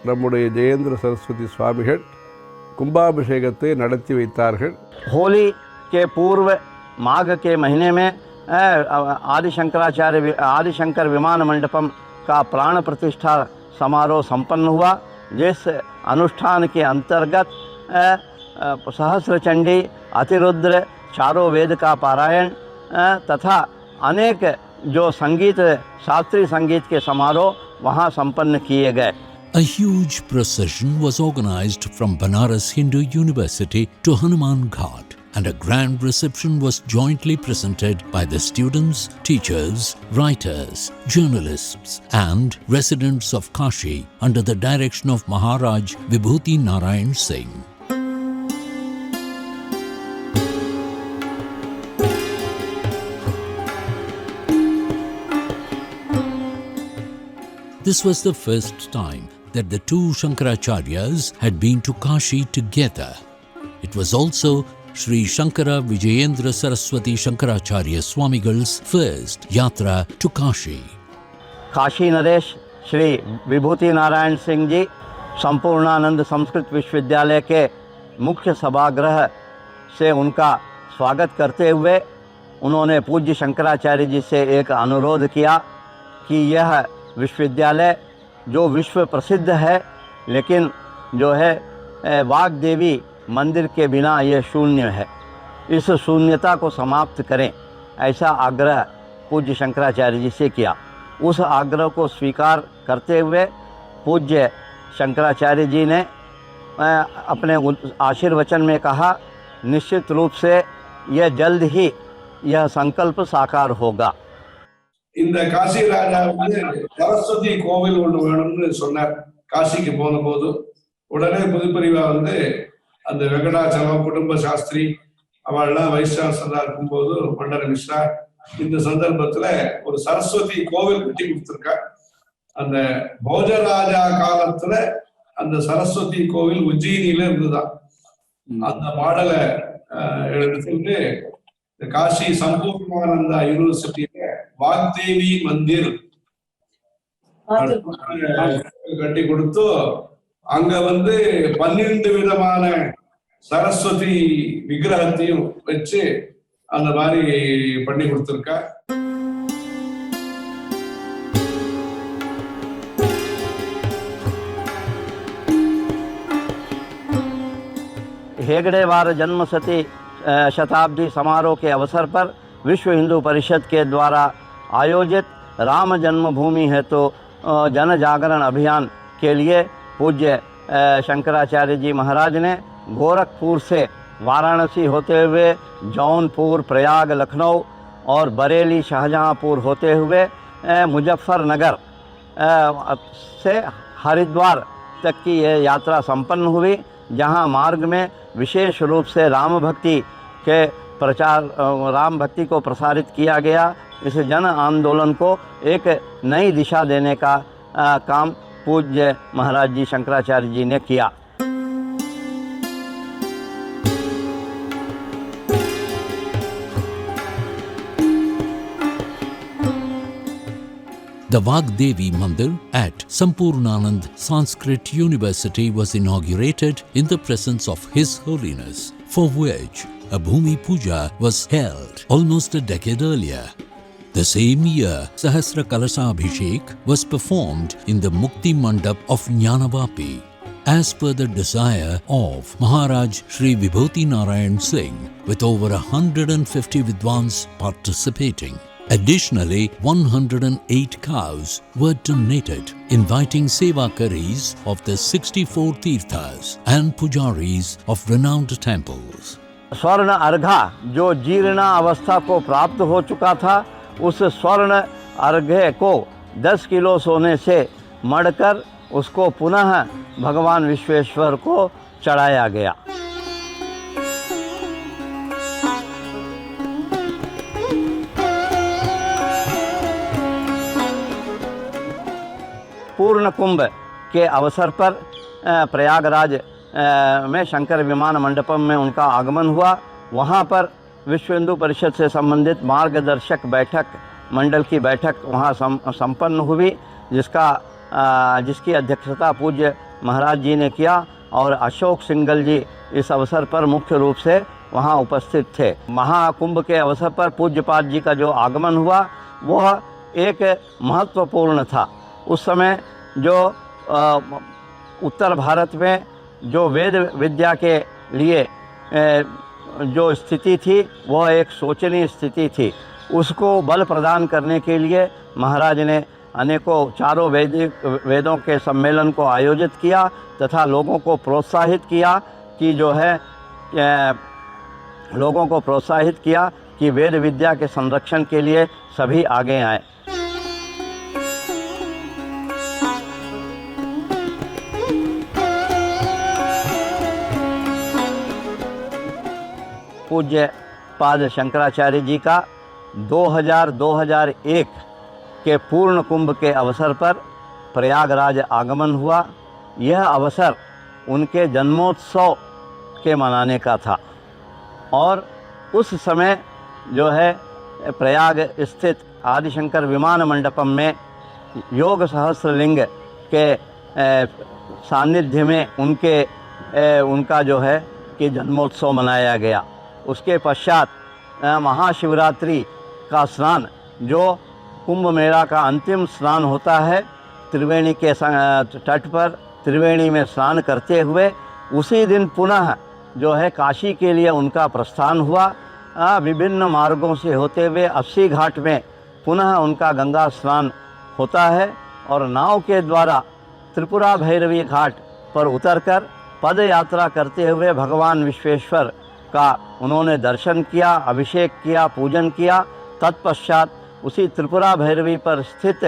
நம்முடைய ஜெயேந்திர सरस्वती சுவாமிகள் कुंभाभिषेकத்தை நடத்தி வைத்தார்கள். होली के पूर्व माघ के महीने में आदिशंकर विमान मंडपम का प्राण प्रतिष्ठा समारोह संपन्न हुआ, जिस अनुष्ठान के अंतर्गत सहस्रचंडी, अतिरुद्र, चारों वेद का पारायण तथा अनेक जो संगीत, शास्त्रीय संगीत के समारोह वहाँ संपन्न किए गए. A huge procession was organized from Banaras Hindu University to Hanuman Ghat, and a grand reception was jointly presented by the students, teachers, writers, journalists and residents of Kashi under the direction of Maharaj Vibhuti Narayan Singh. This was the first time that the two Shankaracharyas had been to Kashi together. It was also Sri Shankara Vijayendra Saraswati Shankaracharya Swamigal's first yatra to Kashi. Kashi Naresh Shri विभूति नारायण सिंह जी संपूर्णानंद संस्कृत विश्वविद्यालय के मुख्य सभागृह से उनका स्वागत करते हुए उन्होंने पूज्य शंकराचार्य जी से एक अनुरोध किया कि यह विश्वविद्यालय जो विश्व प्रसिद्ध है, लेकिन जो है वाग्देवी मंदिर के बिना यह शून्य है, इस शून्यता को समाप्त करें, ऐसा आग्रह पूज्य शंकराचार्य जी से किया. उस आग्रह को स्वीकार करते हुए पूज्य शंकराचार्य जी ने अपने आशीर्वचन में कहा, निश्चित रूप से यह जल्द ही यह संकल्प साकार होगा. இந்த காசி ராஜா வந்து சரஸ்வதி கோவில் ஒன்று வேணும்னு சொன்னார். காசிக்கு போன போது உடனே புதுப்பிரிவா வந்து அந்த வெங்கடாச்சலம் குடும்ப சாஸ்திரி அவள்லாம் வைஸ் சான்சலரா இருக்கும்போது பண்டர மிஸ்ரா இந்த சந்தர்ப்பத்துல ஒரு சரஸ்வதி கோவில் கட்டி கொடுத்திருக்கா. அந்த போஜராஜா காலத்துல அந்த சரஸ்வதி கோவில் உஜ்ஜயினில இருந்துதான். அந்த மாடலை எடுத்துட்டு காசி சம்பூர்ணானந்தா யூனிவர்சிட்டியில வாக்தேவி மந்திர் கட்டி கொடுத்து அங்க வந்து 12 விதமான சரஸ்வதி விக்கிரகத்தையும் வச்சு அந்த மாதிரி பண்ணி கொடுத்திருக்கா. हेगड़ेवार जन्मशती शताब्दी समारोह के अवसर पर विश्व हिंदू परिषद के द्वारा आयोजित राम जन्मभूमि हेतु जन जागरण अभियान के लिए पूज्य शंकराचार्य जी महाराज ने गोरखपुर से वाराणसी होते हुए जौनपुर, प्रयाग, लखनऊ और बरेली, शाहजहाँपुर होते हुए मुजफ्फरनगर से हरिद्वार तक की यह यात्रा संपन्न हुई, जहाँ मार्ग में विशेष रूप से राम भक्ति को प्रसारित किया गया. इस जन आंदोलन को एक नई दिशा देने का काम पूज्य महाराज जी शंकराचार्य जी ने किया. The Vagdevi Mandir at Sampurnanand Sanskrit University was inaugurated in the presence of His Holiness, for which a Bhumi Puja was held almost a decade earlier. The same year, Sahasra Kalasa Abhishek was performed in the Mukti Mandap of Jnanavapi, as per the desire of Maharaj Sri Vibhuti Narayan Singh, with over 150 Vidwans participating. Additionally, 108 cows were donated, inviting Sevakaris of the 64 Tirthas and Pujaris of renowned temples. स्वर्ण अर्घा जो जीर्ण अवस्था को प्राप्त हो चुका था, उस स्वर्ण अर्घ्य को 10 किलो सोने से मढ़कर उसको पुनः भगवान विश्वेश्वर को चढ़ाया गया। पूर्ण कुंभ के अवसर पर प्रयागराज में शंकर विमान मंडपम में उनका आगमन हुआ। वहाँ पर विश्व हिंदू परिषद से संबंधित मार्गदर्शक बैठक मंडल की बैठक वहाँ संपन्न हुई, जिसकी अध्यक्षता पूज्य महाराज जी ने किया और अशोक सिंगल जी इस अवसर पर मुख्य रूप से वहाँ उपस्थित थे। महाकुंभ के अवसर पर पूज्यपाद जी का जो आगमन हुआ वह एक महत्वपूर्ण था। उस समय जो उत्तर भारत में जो वेद विद्या के लिए जो स्थिति थी वह एक शोचनीय स्थिति थी। उसको बल प्रदान करने के लिए महाराज ने अनेकों चारों वेदों के सम्मेलन को आयोजित किया तथा लोगों को प्रोत्साहित किया कि वेद विद्या के संरक्षण के लिए सभी आगे आए। पूज्य पाद शंकराचार्य जी का 2001 के पूर्ण कुंभ के अवसर पर प्रयागराज आगमन हुआ। यह अवसर उनके जन्मोत्सव के मनाने का था और उस समय जो है प्रयाग स्थित आदिशंकर विमान मंडपम में योग सहस्रलिंग के सानिध्य में उनका जो है कि जन्मोत्सव मनाया गया। उसके पश्चात महाशिवरात्रि का स्नान, जो कुंभ मेला का अंतिम स्नान होता है, त्रिवेणी के तट पर त्रिवेणी में स्नान करते हुए उसी दिन पुनः जो है काशी के लिए उनका प्रस्थान हुआ। विभिन्न मार्गों से होते हुए 80 घाट में पुनः उनका गंगा स्नान होता है और नाव के द्वारा त्रिपुरा भैरवी घाट पर उतरकर पद यात्रा करते हुए भगवान विश्वेश्वर का उन्होंने दर्शन किया, अभिषेक किया, पूजन किया। तत्पश्चात उसी त्रिपुरा भैरवी पर स्थित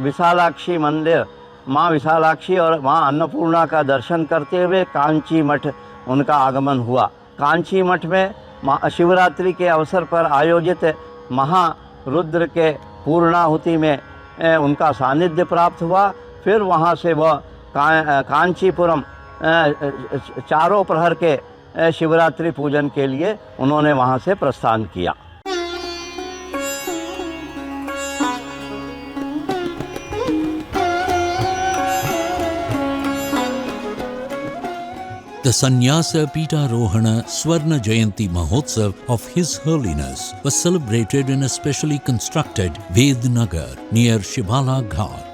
विशालाक्षी मंदिर, माँ विशालाक्षी और माँ अन्नपूर्णा का दर्शन करते हुए कांची मठ उनका आगमन हुआ। कांची मठ में शिवरात्रि के अवसर पर आयोजित महारुद्र के पूर्णाहुति में उनका सानिध्य प्राप्त हुआ। फिर वहाँ से वह कांचीपुरम चारों प्रहर के शिवरात्रि पूजन के लिए उन्होंने वहाँ से प्रस्थान किया। The Sannyasa Pitarohana Swarna Jayanti Mahotsav of His Holiness was celebrated in a specially constructed Vednagar near Shibala Ghat.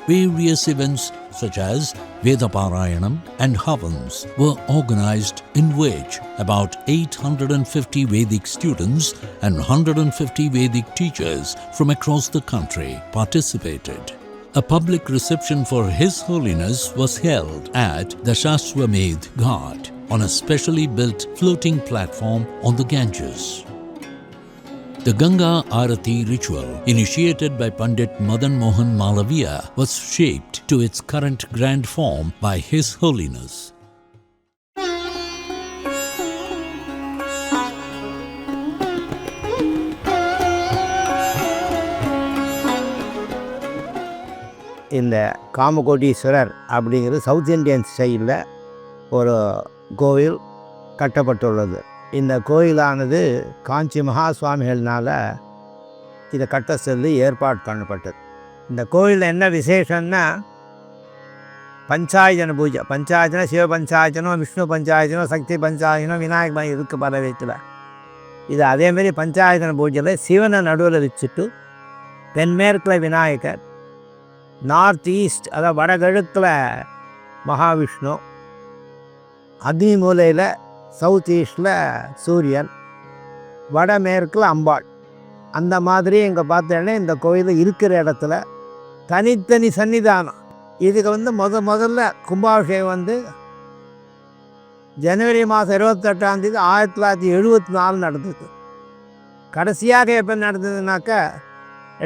Various events such as Vedaparayanam and Havans were organized, in which about 850 Vedic students and 150 Vedic teachers from across the country participated. A public reception for His Holiness was held at Dashashwamedh Ghat on a specially built floating platform on the Ganges. The Ganga Arati ritual, initiated by Pandit Madan Mohan Malaviya, was shaped to its current grand form by His Holiness. இந்த காமகோடீஸ்வரர் அப்படிங்கிறது south Indian ஸ்டைலில் ஒரு கோவில் கட்டப்பட்டுள்ளது. இந்த கோயிலானது காஞ்சி மகா சுவாமிகள்னால் இதை கட்ட சொல்லி ஏற்பாடு பண்ணப்பட்டது. இந்த கோயிலில் என்ன விசேஷம்னா பஞ்சாயஜன பூஜை. பஞ்சாயஜனம் சிவ பஞ்சாயஜனம், விஷ்ணு பஞ்சாயஜனம், சக்தி பஞ்சாயஜனம், விநாயகர் இருக்குது பல வீட்டில். இது அதேமாரி பஞ்சாயஜன பூஜையில் சிவனை நடுவில் வச்சுட்டு தென்மேற்கில் விநாயகர், நார்த் ஈஸ்ட் அதாவது வடகிழக்கில் மகாவிஷ்ணு, அக்னி மூலையில் சவுத் ஈஸ்டில் சூரியன், வடமேற்கில் அம்பாள். அந்த மாதிரி இங்கே பார்த்தேன்னா இந்த கோயில் இருக்கிற இடத்துல தனித்தனி சன்னிதானம். இதுக்கு முதல்ல கும்பாபிஷேகம் ஜனவரி மாதம் 28ஆம் தேதி 1974 நடந்தது. கடைசியாக எப்போ நடந்ததுனாக்கா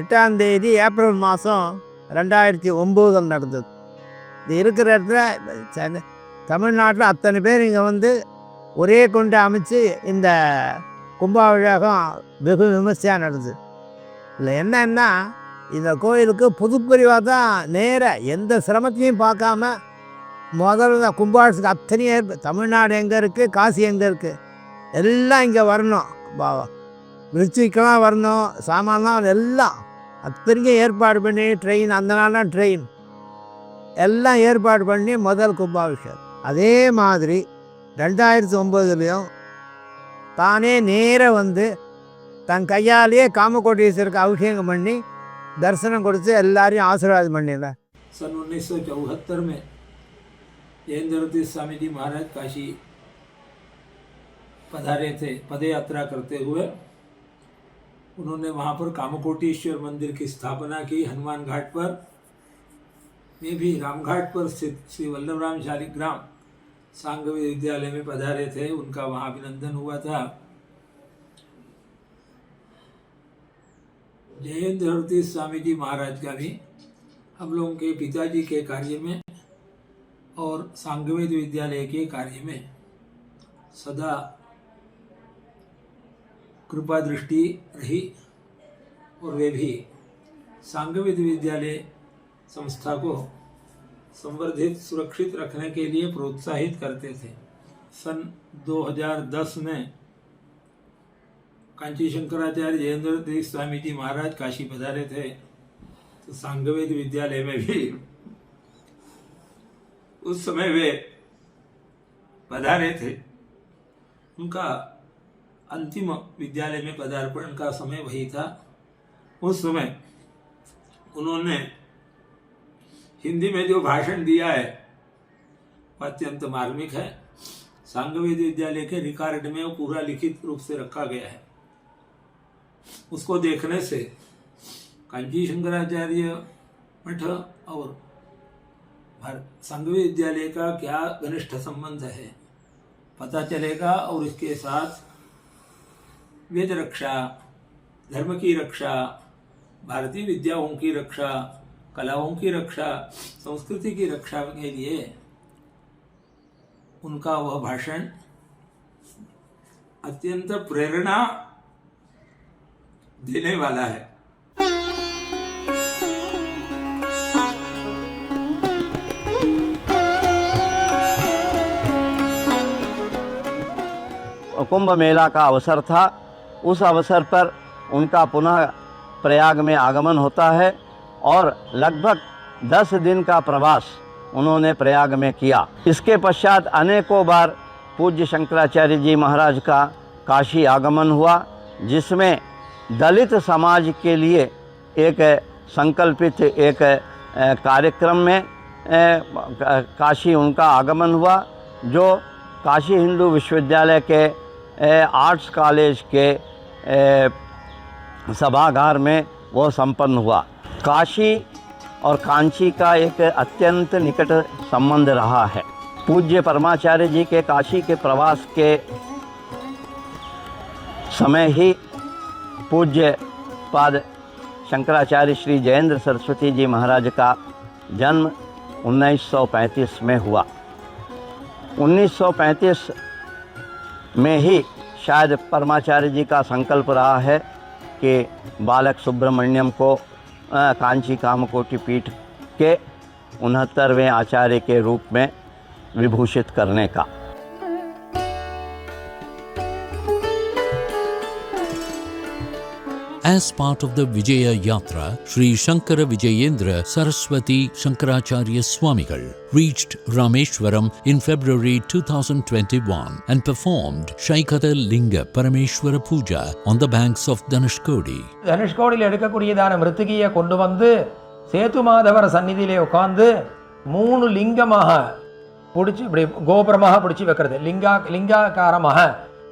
8ஆம் தேதி ஏப்ரல் மாதம் 2009 நடந்தது. இது இருக்கிற இடத்துல தமிழ்நாட்டில் அத்தனை பேர் இங்கே ஒரே கொண்டு அமைச்சு இந்த கும்பாபிஷேகம் வெகு விமர்சையாக நடந்தது. இல்லை என்னன்னா இந்த கோயிலுக்கு புதுப்பிரிவாக தான் நேராக எந்த சிரமத்தையும் பார்க்காம முதல்ல கும்பாபிஷேகம் அத்தனையும் தமிழ்நாடு எங்கே இருக்குது, காசி எங்கே இருக்குது, எல்லாம் இங்கே வரணும். விருச்சிக்கெல்லாம் வரணும், சாமான்லாம் எல்லாம் அத்தனைக்கும் ஏற்பாடு பண்ணி ட்ரெயின், அந்த நாள்லாம் ட்ரெயின் எல்லாம் ஏற்பாடு பண்ணி முதல் கும்பாபிஷேகம். அதே மாதிரி 2009 தானே நேராக தன் கையாலேயே காமகோட்டீஸ்வருக்கு அபிஷேகம் பண்ணி दर्शन கொடுத்து எல்லாரையும் ஆசீர்வாதம் பண்ணிடல. सन 1974 में जयेंद्र स्वामी जी महाराज काशी पधारे थे पद यात्रा करते हुए। उन्होंने वहाँ पर कामकोटीश्वर मंदिर की स्थापना की। हनुमान घाट पर में भी रामघाट पर स्थित श्री वल्लभराम शालिग्राम सांगवी विद्यालय में पधारे थे। उनका वहाँ अभिनंदन हुआ था। जयेंद्र स्वामी जी महाराज का भी हम लोगों के पिताजी के कार्य में और सांगवेद विद्यालय के कार्य में सदा कृपा दृष्टि रही और वे भी सांगवेद विद्यालय संस्था को संवर्धित सुरक्षित रखने के लिए प्रोत्साहित करते थे। सन 2010 में कांची शंकराचार्य जयेंद्र स्वामी जी महाराज काशी पधारे थे तो सांगवेद विद्यालय में भी उस समय वे पधारे थे। उनका अंतिम विद्यालय में पदार्पण का समय वही था। उस समय उन्होंने हिंदी में जो भाषण दिया है वह अत्यंत मार्मिक है। सांगवेद विद्यालय के रिकॉर्ड में वो पूरा लिखित रूप से रखा गया है। उसको देखने से कांची शंकराचार्य मठ और सांगवेद विद्यालय का क्या घनिष्ठ संबंध है पता चलेगा। और इसके साथ वेद रक्षा, धर्म की रक्षा, भारतीय विद्याओं की रक्षा, कलाओं की रक्षा, संस्कृति की रक्षा के लिए उनका वह भाषण अत्यंत प्रेरणा देने वाला है। कुंभ मेला का अवसर था। उस अवसर पर उनका पुनः प्रयाग में आगमन होता है और लगभग 10 दिन का प्रवास उन्होंने प्रयाग में किया। इसके पश्चात अनेकों बार पूज्य शंकराचार्य जी महाराज का काशी आगमन हुआ, जिसमें दलित समाज के लिए एक संकल्पित एक कार्यक्रम में काशी उनका आगमन हुआ, जो काशी हिंदू विश्वविद्यालय के आर्ट्स कॉलेज के सभागार में वो संपन्न हुआ। काशी और कांची का एक अत्यंत निकट संबंध रहा है। पूज्य परमाचार्य जी के काशी के प्रवास के समय ही पूज्य पाद शंकराचार्य श्री जयेंद्र सरस्वती जी महाराज का जन्म 1935 में हुआ। 1935 में ही शायद परमाचार्य जी का संकल्प रहा है कि बालक सुब्रमण्यम को कांची कामकोटि पीठ के 69वें आचार्य के रूप में विभूषित करने का। As part of the Vijaya Yatra, Sri Shankara Vijayendra Saraswati Shankaracharya Swamigal reached Rameshwaram in February 2021 and performed Shaikata Linga Parameshwara Puja on the banks of Dhanushkodi. தனுஷ்கோடியில் எடுக்கக்கூடியதான மிருத்திகையை கொண்டு வந்து சேதுமாதவர் சந்நிதியிலே உட்கார்ந்து 3 லிங்கமாக பிடிச்சி இப்படி கோபுரமாக பிடிச்சி வைக்கிறது. லிங்காக்காரமாக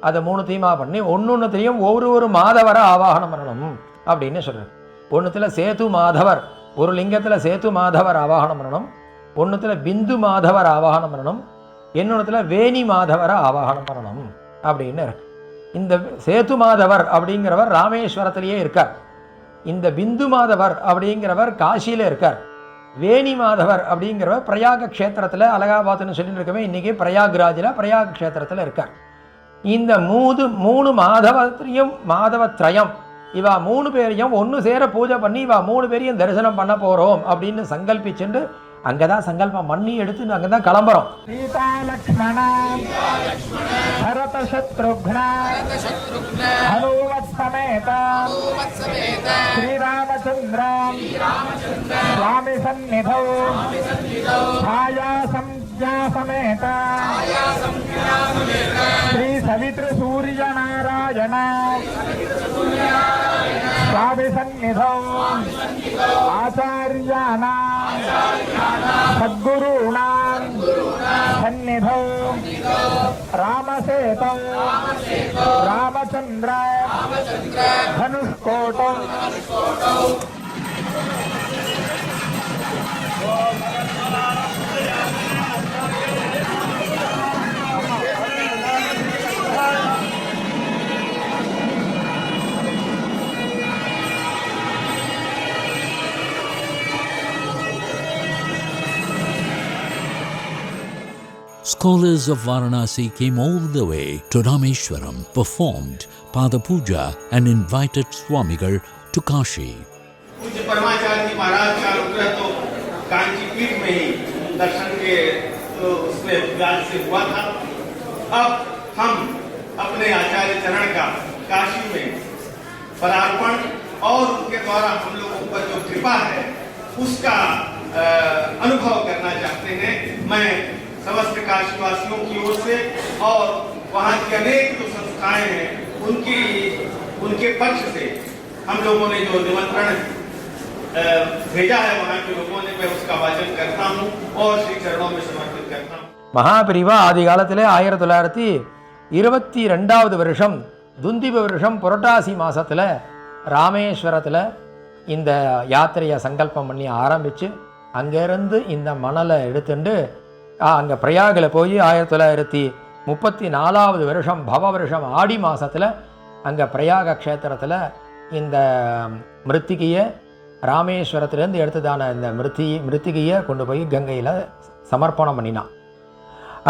அதை 3 தீமாக பண்ணி ஒன்னொன்னுத்தையும் ஒரு மாதவரை ஆவாகனம் பண்ணணும் அப்படின்னு சொல்கிறார். ஒன்றுத்தில் சேது மாதவர், ஒரு லிங்கத்தில் சேது மாதவர் ஆவாகனம் பண்ணணும், ஒன்றுத்தில் பிந்து மாதவர் ஆவாகனம் பண்ணணும், இன்னொன்றுத்தில் வேணி மாதவரை ஆவாகனம் பண்ணணும் அப்படின்னு இருக்கு. இந்த சேது மாதவர் அப்படிங்கிறவர் ராமேஸ்வரத்திலேயே இருக்கார். இந்த பிந்து மாதவர் அப்படிங்கிறவர் காசியில் இருக்கார். வேணி மாதவர் அப்படிங்கிறவர் பிரயாக க்ஷேத்திரத்தில், அலகாபாத்னு சொல்லிட்டு இருக்கவே இன்றைக்கி பிரயாக்ராஜில் பிரயாக க்ஷேத்திரத்தில் இருக்கார். இந்த 3 மாதவத்திலையும் மாதவத்ரயம் இவா 3 பேரையும் ஒன்று சேர பூஜை பண்ணி இவா 3 பேரையும் தரிசனம் பண்ண போகிறோம் அப்படின்னு சங்கல்பிச்சுட்டு அங்கே தான் சங்கல்பம் பண்ணி எடுத்து அங்கே தான் கிளம்புறோம். சீதா லக்ஷ்மணா பரத சத்ருக்னா ஹனுமத் சமேத ஸ்ரீராமச்சந்திர சுவாமி சந்நிதௌ छाया संज्ञा समेत श्री सवित्र सूर्य नारायण स्वामी सन्निधौ आचार्याणां सद्गुरूणां सन्निधौ रामसेतौ Ramchandra धनुष्कोटौ Scholars of Varanasi came all the way to Rameshwaram, performed Pada Puja and invited Swamigal to Kashi. पूज्य परमाचार्य जी महाराज का अनुग्रह तो कांची पीठ में ही दर्शन के उसमें व्यास से हुआ था। अब हम अपने आचार्य चरण का काशी में पदार्पण और उनके द्वारा हम लोगों पर जो कृपा है उसका अनुभव करना चाहते हैं। मैं समस्त काशीवासियों की ओर से और वहाँ की अनेक जो संस्थाएं हैं उनके पक्ष से हम लोगों ने जो निमंत्रण भेजा है वहाँ के लोगों ने, मैं उसका वाचन करता हूँ और श्री चरणों में समर्पित करता हूँ. மகாபிரிவா ஆதி காலத்தில் 1922 வருஷம் துந்திப வருஷம் புரட்டாசி மாதத்தில் ராமேஸ்வரத்தில் இந்த யாத்திரையை சங்கல்பம் பண்ணி ஆரம்பித்து அங்கேருந்து இந்த மணலை எடுத்துட்டு அங்கே பிரயாகில் போய் 1934 வருஷம் பவ வருஷம் ஆடி மாதத்தில் அங்கே பிரயாக க்ஷேத்திரத்தில் இந்த மிருத்திகையை ராமேஸ்வரத்துலேருந்து எடுத்ததான இந்த மிருத்திகையை கொண்டு போய் கங்கையில் சமர்ப்பணம் பண்ணினான்.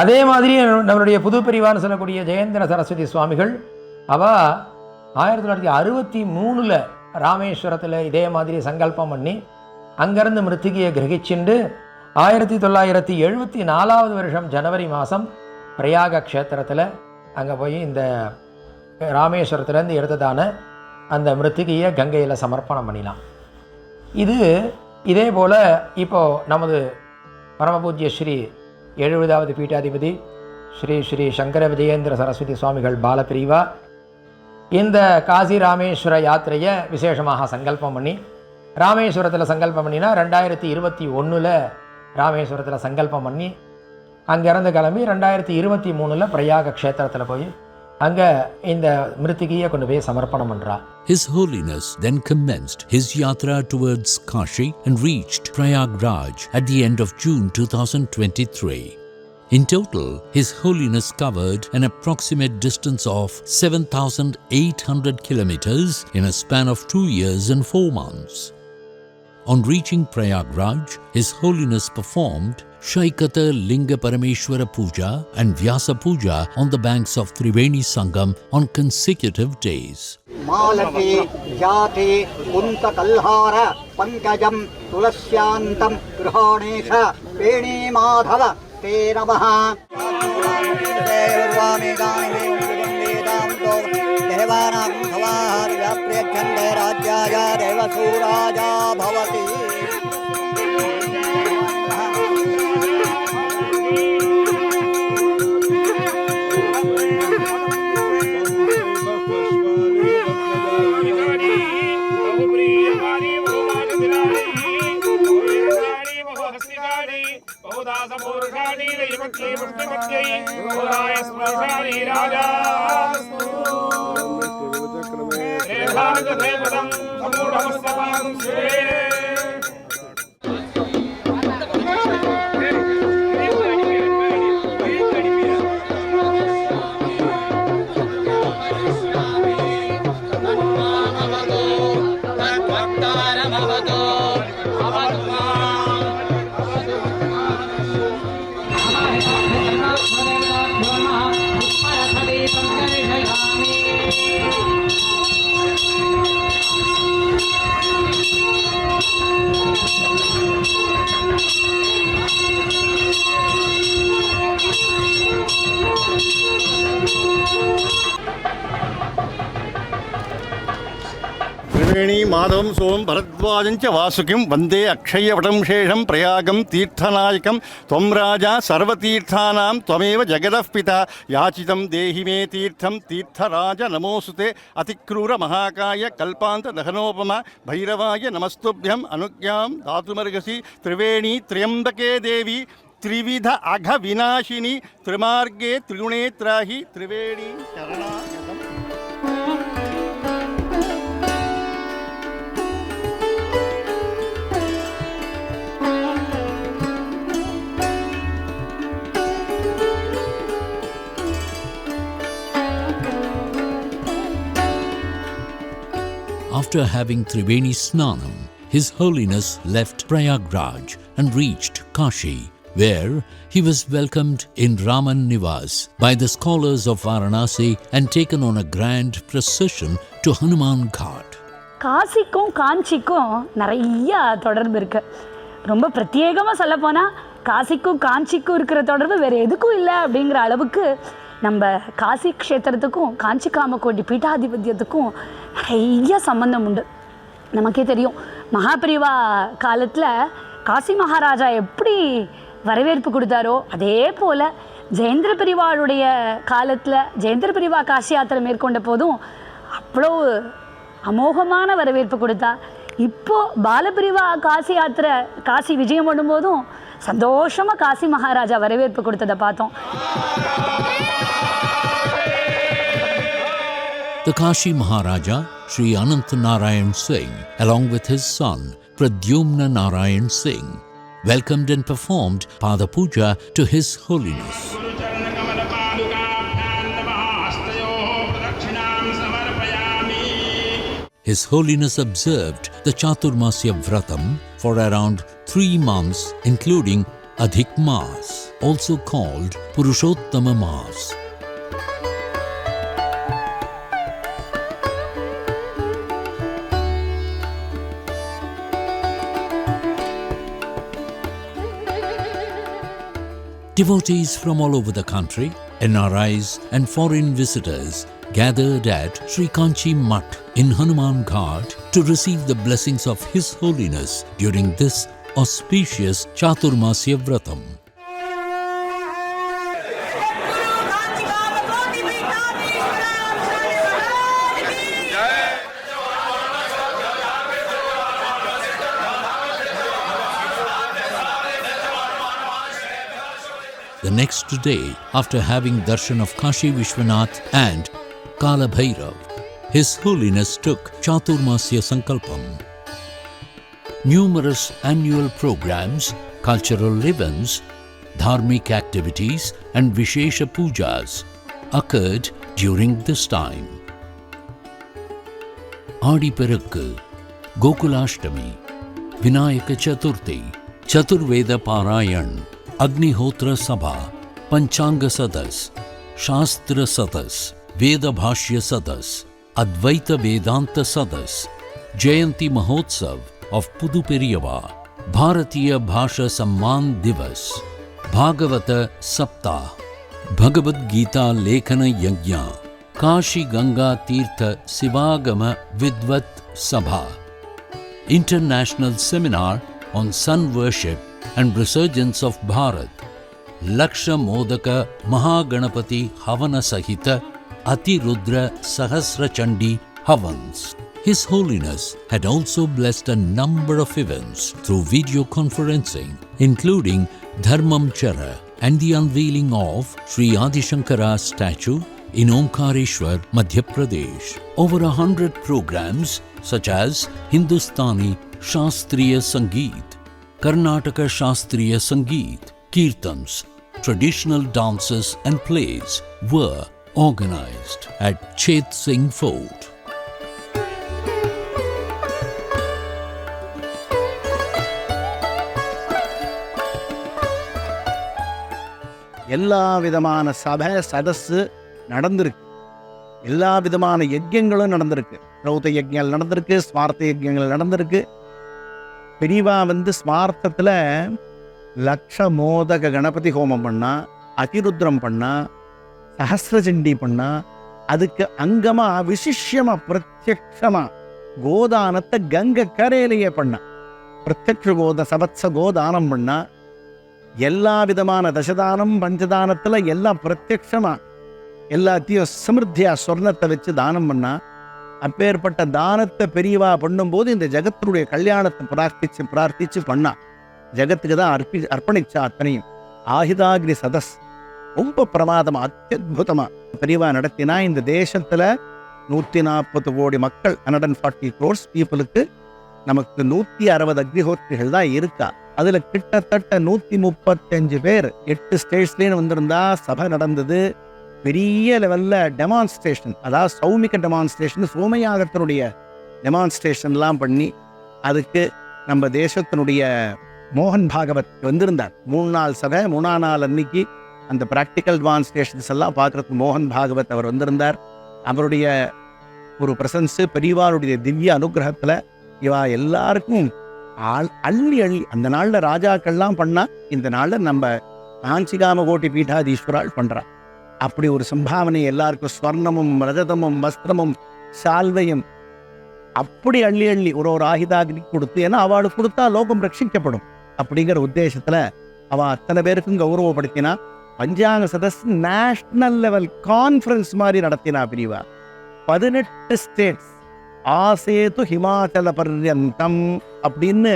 அதே மாதிரி நம்மளுடைய புது பிரிவான்னு சொல்லக்கூடிய ஜெயேந்திர சரஸ்வதி சுவாமிகள் அவள் 1963 ராமேஸ்வரத்தில் இதே மாதிரி சங்கல்பம் பண்ணி அங்கேருந்து மிருத்திகையை கிரகிச்சுண்டு 1974 வருஷம் ஜனவரி மாதம் பிரயாக க்ஷேத்திரத்தில் அங்கே போய் இந்த ராமேஸ்வரத்துலேருந்து எடுத்ததான அந்த மிருத்திகையை கங்கையில் சமர்ப்பணம் பண்ணினான். இதே போல் இப்போது நமது பரமபூஜ்ய ஸ்ரீ 70வது பீட்டாதிபதி ஸ்ரீ ஸ்ரீ சங்கர விஜயேந்திர சரஸ்வதி சுவாமிகள் பாலபிரிவா இந்த காசி ராமேஸ்வர யாத்திரையை விசேஷமாக சங்கல்பம் பண்ணி ராமேஸ்வரத்தில் சங்கல்பம் பண்ணினா 2021 ராமேஸ்வரத்தில் சங்கல்பம் பண்ணி அங்கேருந்து கிளம்பி 2023 பிரயாக க்ஷேத்திரத்தில் போய் அங்கே இந்த மிருத்திகையை கொண்டு போய் சமர்ப்பணம் பண்ணுறா. His Holiness then commenced his yatra towards Kashi and reached Prayagraj at the end of June 2023. In total, His Holiness covered an approximate distance of 7,800 kilometers in a span of 2 years and 4 months. On reaching Prayagraj, His Holiness performed Shaikata Linga Parameshwara Puja and Vyasa Puja on the banks of Triveni Sangam on consecutive days. Malati Jati Kunta Kalhara Pankajam Tulasyantam Grahanesha Peni Madhava Te Namaha Devanam Bhavar Yapriyakya राज्याय देवसूराजा भवति त्रिवेणी माधवं सोम भरद्वाजं च वासुकिं वन्दे अक्षयवटं शेषं प्रयागं तीर्थनायकं त्वं राजा सर्वतीर्थानां त्वमेव जगतः पिता याचितं देहि मे तीर्थं तीर्थराज नमोऽस्तुते अतिक्रूरमहाकाय कल्पान्तदहनोपमा भैरवाय नमस्तुभ्यम् अनुज्ञां दातुमर्हसि त्रिवेणी त्र्यम्बके देवी त्रिविध अघविनाशिनी त्रिमार्गे त्रिगुणे त्राहि त्रिवेणी शरणागतम्। After having Triveni Snanam, His Holiness left Prayagraj and reached Kashi, where he was welcomed in Raman Nivas by the scholars of Varanasi and taken on a grand procession to Hanuman Ghat. காசிக்கும் காஞ்சிக்கும் நிறைய தொடர்பு இருக்குது. ரொம்ப பிரத்யேகமாக சொல்லப்போனால் காசிக்கும் காஞ்சிக்கும் இருக்கிற தொடர்பு வேறு எதுக்கும் இல்லை அப்படிங்கிற அளவுக்கு நம்ம காசி க்ஷேத்திரத்துக்கும் காஞ்சி காமகோட்டி பீட்டாதிபத்தியத்துக்கும் நிறைய சம்பந்தம் உண்டு. நமக்கே தெரியும், மகாபிரிவா காலத்தில் காசி மகாராஜா எப்படி வரவேற்பு கொடுத்தாரோ அதே போல் ஜெயேந்திர பிரிவாளுடைய காலத்தில் ஜெயேந்திர பிரிவா காசி யாத்திரை மேற்கொண்ட போதும் அவ்வளோ அமோகமான வரவேற்பு கொடுத்தா. இப்போது பாலபிரிவா காசி யாத்திரை காசி விஜயம் பண்ணும்போதும் சந்தோஷமாக காசி மகாராஜா வரவேற்பு கொடுத்ததை பார்த்தோம். The Kashi Maharaja, Sri Anant Narayan Singh, along with his son, Pradyumna Narayan Singh, welcomed and performed Pada Puja to His Holiness. His Holiness observed the Chaturmasya Vratam for around 3 months, including Adhik Mas, also called Purushottama Mas. Devotees from all over the country, NRIs and foreign visitors gathered at Sri Kanchi Mutt in Hanuman Ghat to receive the blessings of His Holiness during this auspicious Chaturmasya Vratam. The next day, after having darshan of Kashi Vishwanath and Kala Bhairav, His Holiness took Chaturmasya Sankalpam. Numerous annual programs, cultural events, dharmic activities and Vishesha Pujas occurred during this time. Adi Perakku, Gokulashtami, Vinayaka Chaturthi, Chaturveda Parayan, Agnihotra Sabha, Panchanga Sadas, Shastra Sadas, Veda Bhashya Sadas, Advaita Vedanta Sadas, Jayanti Mahotsav of Puduperiyava, Bharatiya Bhasha Samman Divas, Bhagavata Saptah, Bhagavad Gita Lekhana Yajna, Kashi Ganga Tirtha Sivagama Vidvat Sabha, International Seminar on Sun Worship and Resurgence of Bharat, Laksha Modaka Mahaganapati Havana Sahita Atirudra Sahasra Chandi Havans. His Holiness had also blessed a number of events through video conferencing, including Dharmam Chara and the unveiling of Sri Adi Shankara's statue in Omkareshwar, Madhya Pradesh. Over 100 programs such as Hindustani Shastriya Sangeet, Karnataka Shastriya Sangeet, Kirtans, traditional dances and plays were organized at Chet Singh Fort. எல்லா விதமான சபை சதஸ்ஸு நடந்திருக்கு. எல்லா விதமான யஜ்யங்களும் நடந்திருக்கு. ரௌத யஜ்யங்கள் நடந்திருக்கு, ஸ்மார்த்த யஜ்யங்கள் நடந்திருக்கு. பெரியவா ஸ்மார்த்தத்தில் லக்ஷ மோதக கணபதி ஹோமம் பண்ணா, அதிருத்ரம் பண்ணா, சஹஸ்ரச்சண்டி பண்ணா, அதுக்கு அங்கமாக விசிஷ்யமாக பிரத்யக்ஷமாக கோதானத்தை கங்கை கரையிலேயே பண்ணா. பிரத்யக்ஷ சபத்ச கோதானம் பண்ணா. எல்லா விதமான தசதானம் பஞ்சதானத்தில் எல்லாம் பிரத்யக்ஷமாக எல்லாத்தையும் சமிருத்தியாக சொர்ணத்தை வச்சு தானம் பண்ணா. அப்பேற்பட்ட தானத்தை பெரியவா பண்ணும்போது இந்த ஜகத்தினுடைய கல்யாணத்தை பிரார்த்திச்சு பண்ணா. ஜகத்துக்கு தான் அர்ப்பணிச்சா அத்தனையும். ஆஹிதாகிரி சதஸ் ரொம்ப பிரமாதமாக அத்தியுதமாக பெரியவா நடத்தினா. இந்த தேசத்தில் 140 கோடி மக்கள், 140 crores பீப்புளுக்கு நமக்கு 160 அக்னிஹோத்திரிகள் தான் இருக்கா. அதில் கிட்டத்தட்ட 135 பேர் 8 ஸ்டேட்ஸ்லேன்னு வந்திருந்தா. சபை நடந்தது. பெரிய லெவலில் டெமான்ஸ்ட்ரேஷன், அதாவது சௌமிக டெமான்ஸ்ட்ரேஷன், சோமயாகத்தினுடைய டெமான்ஸ்ட்ரேஷன்லாம் பண்ணி அதுக்கு நம்ம தேசத்தினுடைய மோகன் பாகவத் வந்திருந்தார். 3 நாள் சபை. 3ஆம் நாள் அன்னைக்கு அந்த ப்ராக்டிக்கல் டெமான்ஸ்ட்ரேஷன்ஸ் எல்லாம் பார்க்குறதுக்கு மோகன் பாகவத் அவர் வந்திருந்தார். அவருடைய ஒரு பிரசன்ஸு, பெரியவாருடைய திவ்ய அனுகிரகத்தில் இவா எல்லாருக்கும் அள்ளி அந்த நாளில் ராஜாக்கள்லாம் பண்ணால் இந்த நாளில் நம்ம காஞ்சிகாம கோட்டி பீட்டாதீஸ்வரால் பண்ணுறா. அப்படி ஒரு சம்பாவனை எல்லாருக்கும் ஸ்வர்ணமும் ரஜதமும் வஸ்திரமும் சால்வையும் அப்படி அள்ளி ஒரு ஆயுதாகினி கொடுத்து, ஏன்னா அவளுக்கு கொடுத்தா லோகம் ரட்சிக்கப்படும் அப்படிங்கிற உத்தேசத்தில் அவள் அத்தனை பேருக்கும் கௌரவப்படுத்தினா. பஞ்சாங்க சதஸ் நேஷ்னல் லெவல் கான்ஃபரன்ஸ் மாதிரி நடத்தினா பிரிவா. 18 ஸ்டேட்ஸ் ஆசேது ஹிமாச்சல பர்யந்தம் அப்படின்னு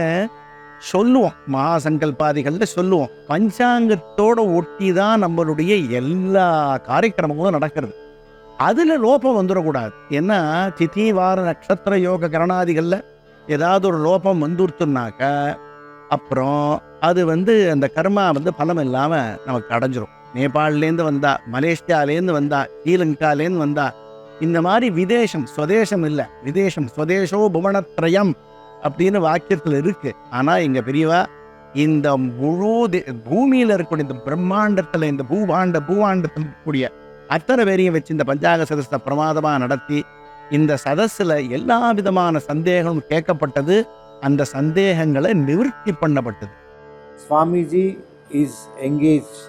சொல்லுவோம். மகாசங்கல்பாதிகளில் சொல்லுவோம். பஞ்சாங்கத்தோடு ஒட்டி தான் நம்மளுடைய எல்லா காரியக்கிரமங்களும் நடக்கிறது. அதில் லோபம் வந்துடக்கூடாது. ஏன்னா திதி வார நட்சத்திர யோக கரணாதிகளில் ஏதாவது ஒரு லோபம் வந்துருத்துனாக்க அப்புறம் அது அந்த கர்மா பலம் இல்லாமல் நமக்கு அடைஞ்சிரும். நேபாளிலேருந்து வந்தா, மலேசியாலேருந்து வந்தா, ஸ்ரீலங்காலேருந்து வந்தா, இந்த மாதிரி விதேசம் ஸ்வதேசம் இல்லை, விதேசம் ஸ்வதேசோ புவனத்ரயம் அப்படின்னு வாக்கியத்தில் இருக்கு. ஆனால் இங்கே பெரியவா இந்த முழு பூமியில் இருக்கக்கூடிய இந்த பிரம்மாண்டத்தில், இந்த பூவாண்டத்தில் இருக்கக்கூடிய அத்தனை பேரையும் வச்சு இந்த பஞ்சாங்க சதஸை பிரமாதமாக நடத்தி இந்த சதஸில் எல்லா விதமான சந்தேகங்களும் கேட்கப்பட்டது. அந்த சந்தேகங்களை நிவர்த்தி பண்ணப்பட்டது. Swamiji is engaged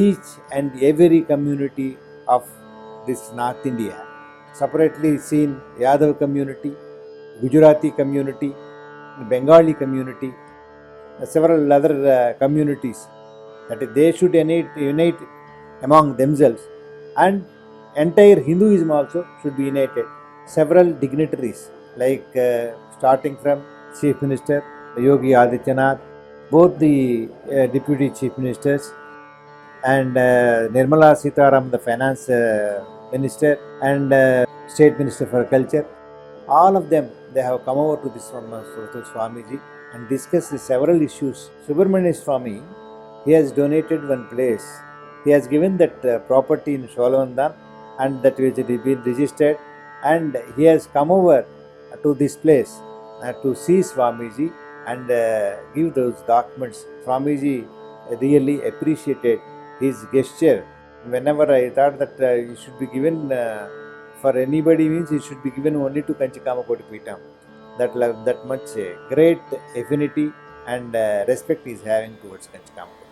each and every community of this North India. Separately seen Yadav community, Gujarati community, Bengali community, several other communities, that they should unite among themselves, and entire Hinduism also should be united. Several dignitaries like starting from Chief Minister Yogi Adityanath, both the Deputy Chief Ministers, and Nirmala Sitaraman, the Finance Minister, and State Minister for Culture, all of them, they have come over to this to Swamiji and discussed several issues. Subramanya Swami, he has donated one place. He has given that property in Sholavandan, and that which has been registered, and he has come over to this place to see Swamiji and give those documents. Swamiji really appreciated his gesture. Whenever I thought that it should be given for anybody, means it should be given only to Kanchikama Koti Peetham. That much great affinity and respect he is having towards Kanchikama Koti.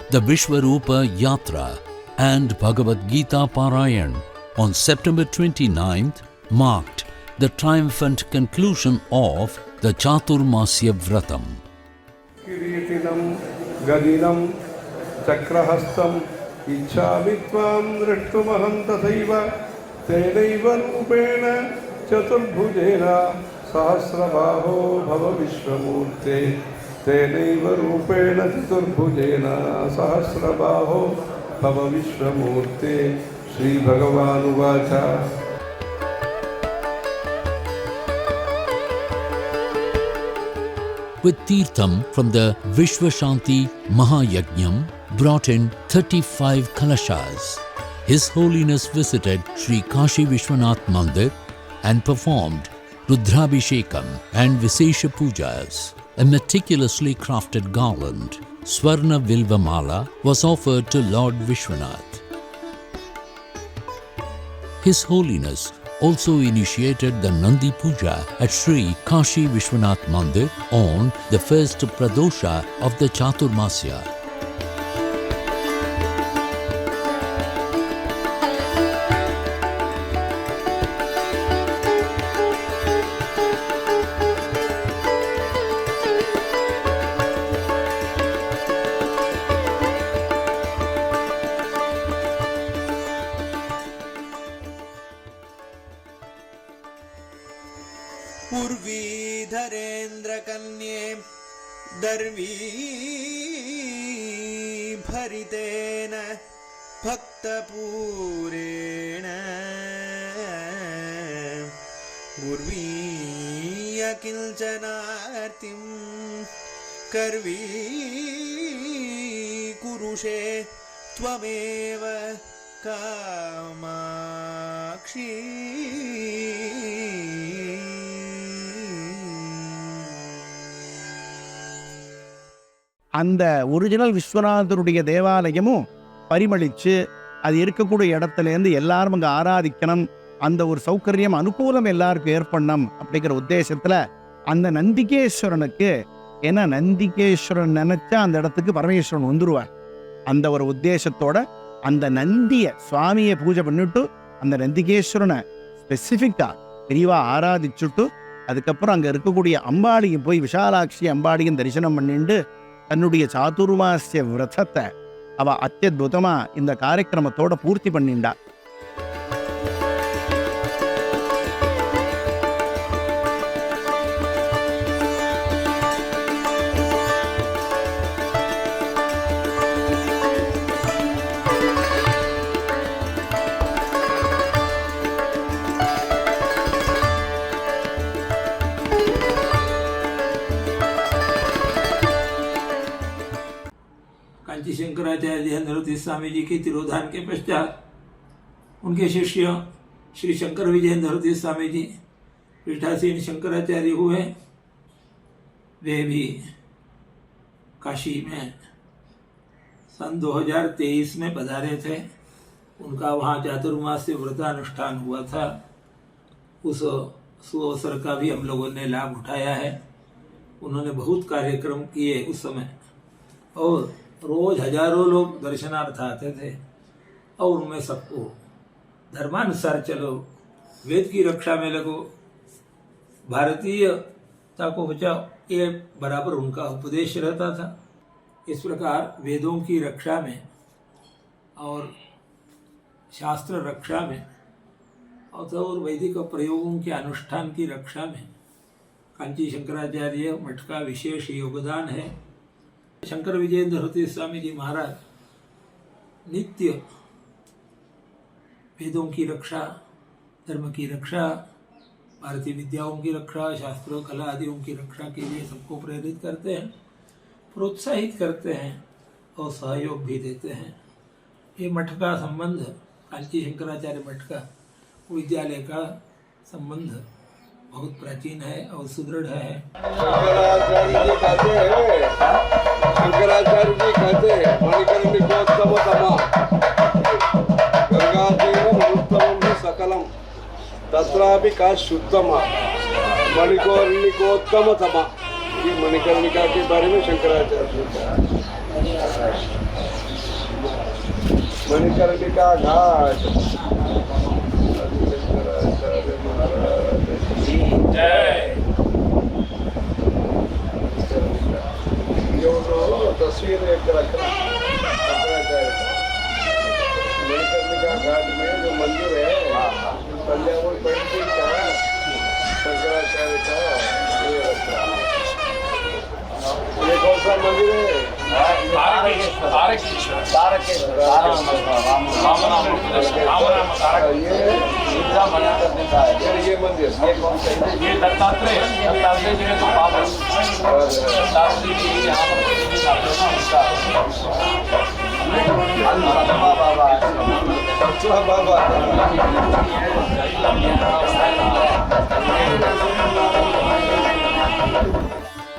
the Vishwarupa Yatra and Bhagavad Gita Parayan on September 29th marked the triumphant conclusion of the Chaturmasya Vratam. किरीटिनं गदिनं चक्रहस्तं इच्छामि त्वां द्रष्टुमहं तथैव तेनैव रूपेण चतुर्भुजेन सहस्रबाहो भव विश्वमूर्ते तेनैव रूपेण चतुर्भुजेन सहस्रबाहो भव विश्वमूर्ते श्रीभगवानुवाच With Tirtham from the Vishwashanti Mahayajnam brought in 35 kalashas, His Holiness visited Sri Kashi Vishwanath Mandir and performed Rudrabhishekam and Visesha Pujas. A meticulously crafted garland, Swarna Vilvamala, was offered to Lord Vishwanath. His Holiness also initiated the Nandi Puja at Sri Kashi Vishwanath Mandir on the first Pradosha of the Chaturmasya. उर्वीधरेन्द्रकन्ये दर्वी भरितेन भक्तपूरेण गुर्वीय किञ्चनार्तिं कर्वी कुरुषे त्वमेव कामाक्षी அந்த ஒரிஜினல் விஸ்வநாதருடைய தேவாலயமும் பரிமளித்து அது இருக்கக்கூடிய இடத்துலேருந்து எல்லாரும் அங்கே ஆராதிக்கணும், அந்த ஒரு சௌகரியம் அனுகூலம் எல்லாருக்கும் ஏற்படணும் அப்படிங்கிற உத்தேசத்தில் அந்த நந்திகேஸ்வரனுக்கு, ஏன்னா நந்திகேஸ்வரன் நினச்சா அந்த இடத்துக்கு பரமேஸ்வரன் வந்துடுவார், அந்த ஒரு உத்தேசத்தோட அந்த நந்தியை சுவாமியை பூஜை பண்ணிட்டு அந்த நந்திகேஸ்வரனை ஸ்பெசிஃபிக்காக பெரியவா ஆராதிச்சுட்டு அதுக்கப்புறம் அங்கே இருக்கக்கூடிய அம்பாடியும் போய் விஷாலாட்சி அம்பாடியும் தரிசனம் பண்ணிட்டு தன்னுடைய சாதுர்மாசிய விரதத்தை அவ அத்தியுதமா இந்த காரியக்கிரமத்தோட பூர்த்தி பண்ணிண்டா. कांची शंकराचार्य नरोत्तम स्वामी जी के तिरोधान के पश्चात उनके शिष्य श्री शंकर विजय नरोत्तम स्वामी जी पीठासीन शंकराचार्य हुए। वे भी काशी में सन 2023 में पधारे थे। उनका वहाँ चातुर्मास्य व्रतानुष्ठान हुआ था। उस सुअवसर का भी हम लोगों ने लाभ उठाया है। उन्होंने बहुत कार्यक्रम किए उस समय और रोज हजारों लोग दर्शनार्थ आते थे और उनमें सबको धर्मानुसार चलो, वेद की रक्षा में लगो, भारतीयता को बचाओ, ये बराबर उनका उपदेश रहता था। इस प्रकार वेदों की रक्षा में और शास्त्र रक्षा में और वैदिक प्रयोगों के अनुष्ठान की रक्षा में कांची शंकराचार्य मठ का विशेष योगदान है। शंकर विजय नरोत्तम स्वामी जी महाराज नित्य वेदों की रक्षा, धर्म की रक्षा, भारतीय विद्याओं की रक्षा, शास्त्रों कला आदियों की रक्षा के लिए सबको प्रेरित करते हैं, प्रोत्साहित करते हैं और सहयोग भी देते हैं। ये मठ का संबंध, कांची शंकराचार्य मठ का विद्यालय का संबंध बहुत प्राचीन है और सुदृढ़ है। शंकराचार्य जी कहते मणिकर्णिकोत्तम तमा गंगातीरमनुत्तमं हि सकलम तत्रापि का शुद्धमा मणिकर्णिकोत्तम तमा। ये मणिकर्णिका के बारे में शंकराचार्य जी मणिकर्णिका घाट जय। तस्वीर एक रखना मणिकर्णिका घाट में जो मंदिर है तंजावुर पेंटिंग का शंकराचार्य का ये रखना। ये कौन सा मंदिर है? ये मंदिर ये कौन सा? ये दत्तात्रेय जी ने तो बाबा दत्तात्रेय जी यहाँ पर बाबा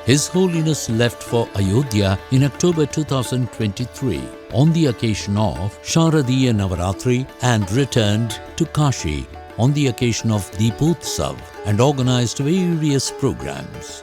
His Holiness left for Ayodhya in October 2023 on the occasion of Sharadiya Navaratri and returned to Kashi on the occasion of Deepotsav and organized various programs.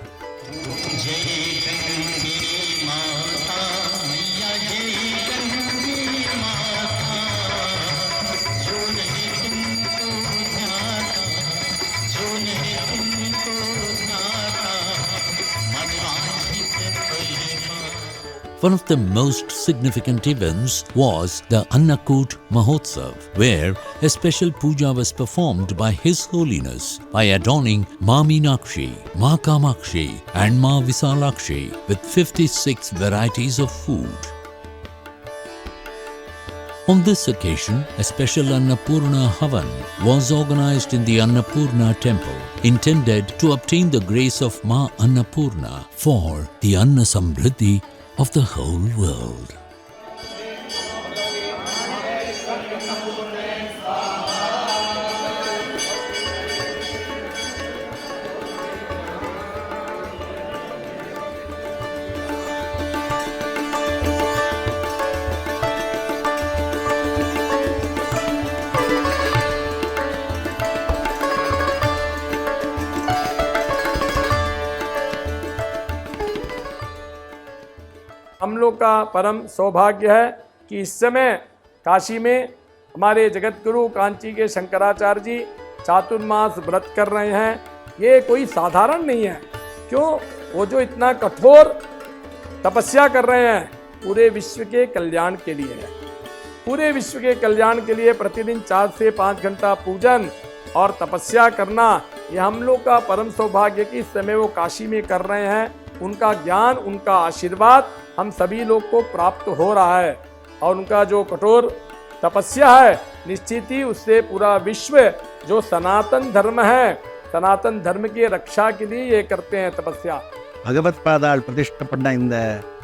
One of the most significant events was the Annakut Mahotsav, where a special puja was performed by His Holiness by adorning Ma Meenakshi, Ma Kamakshi and Ma Visalakshi with 56 varieties of food. On this occasion, a special Annapurna Havan was organized in the Annapurna temple, intended to obtain the grace of Ma Annapurna for the Anna Samriddhi of the whole world. हम लोग का परम सौभाग्य है कि इस समय काशी में हमारे जगत गुरु कांची के शंकराचार्य जी चातुर्मास व्रत कर रहे हैं। ये कोई साधारण नहीं है, क्यों? वो जो इतना कठोर तपस्या कर रहे हैं पूरे विश्व के कल्याण के लिए है। पूरे विश्व के कल्याण के लिए प्रतिदिन 4 से 5 घंटा पूजन और तपस्या करना, ये हम लोग का परम सौभाग्य कि इस समय वो काशी में कर रहे हैं। उनका ज्ञान, उनका आशीर्वाद हम सभी लोग को प्राप्त हो रहा है और उनका जो कठोर तपस्या है निश्चित ही उससे पूरा विश्व जो सनातन धर्म है, सनातन धर्म की रक्षा के लिए ये करते हैं तपस्या। भगवत पादाल प्रतिष्ठा பண்ண இந்த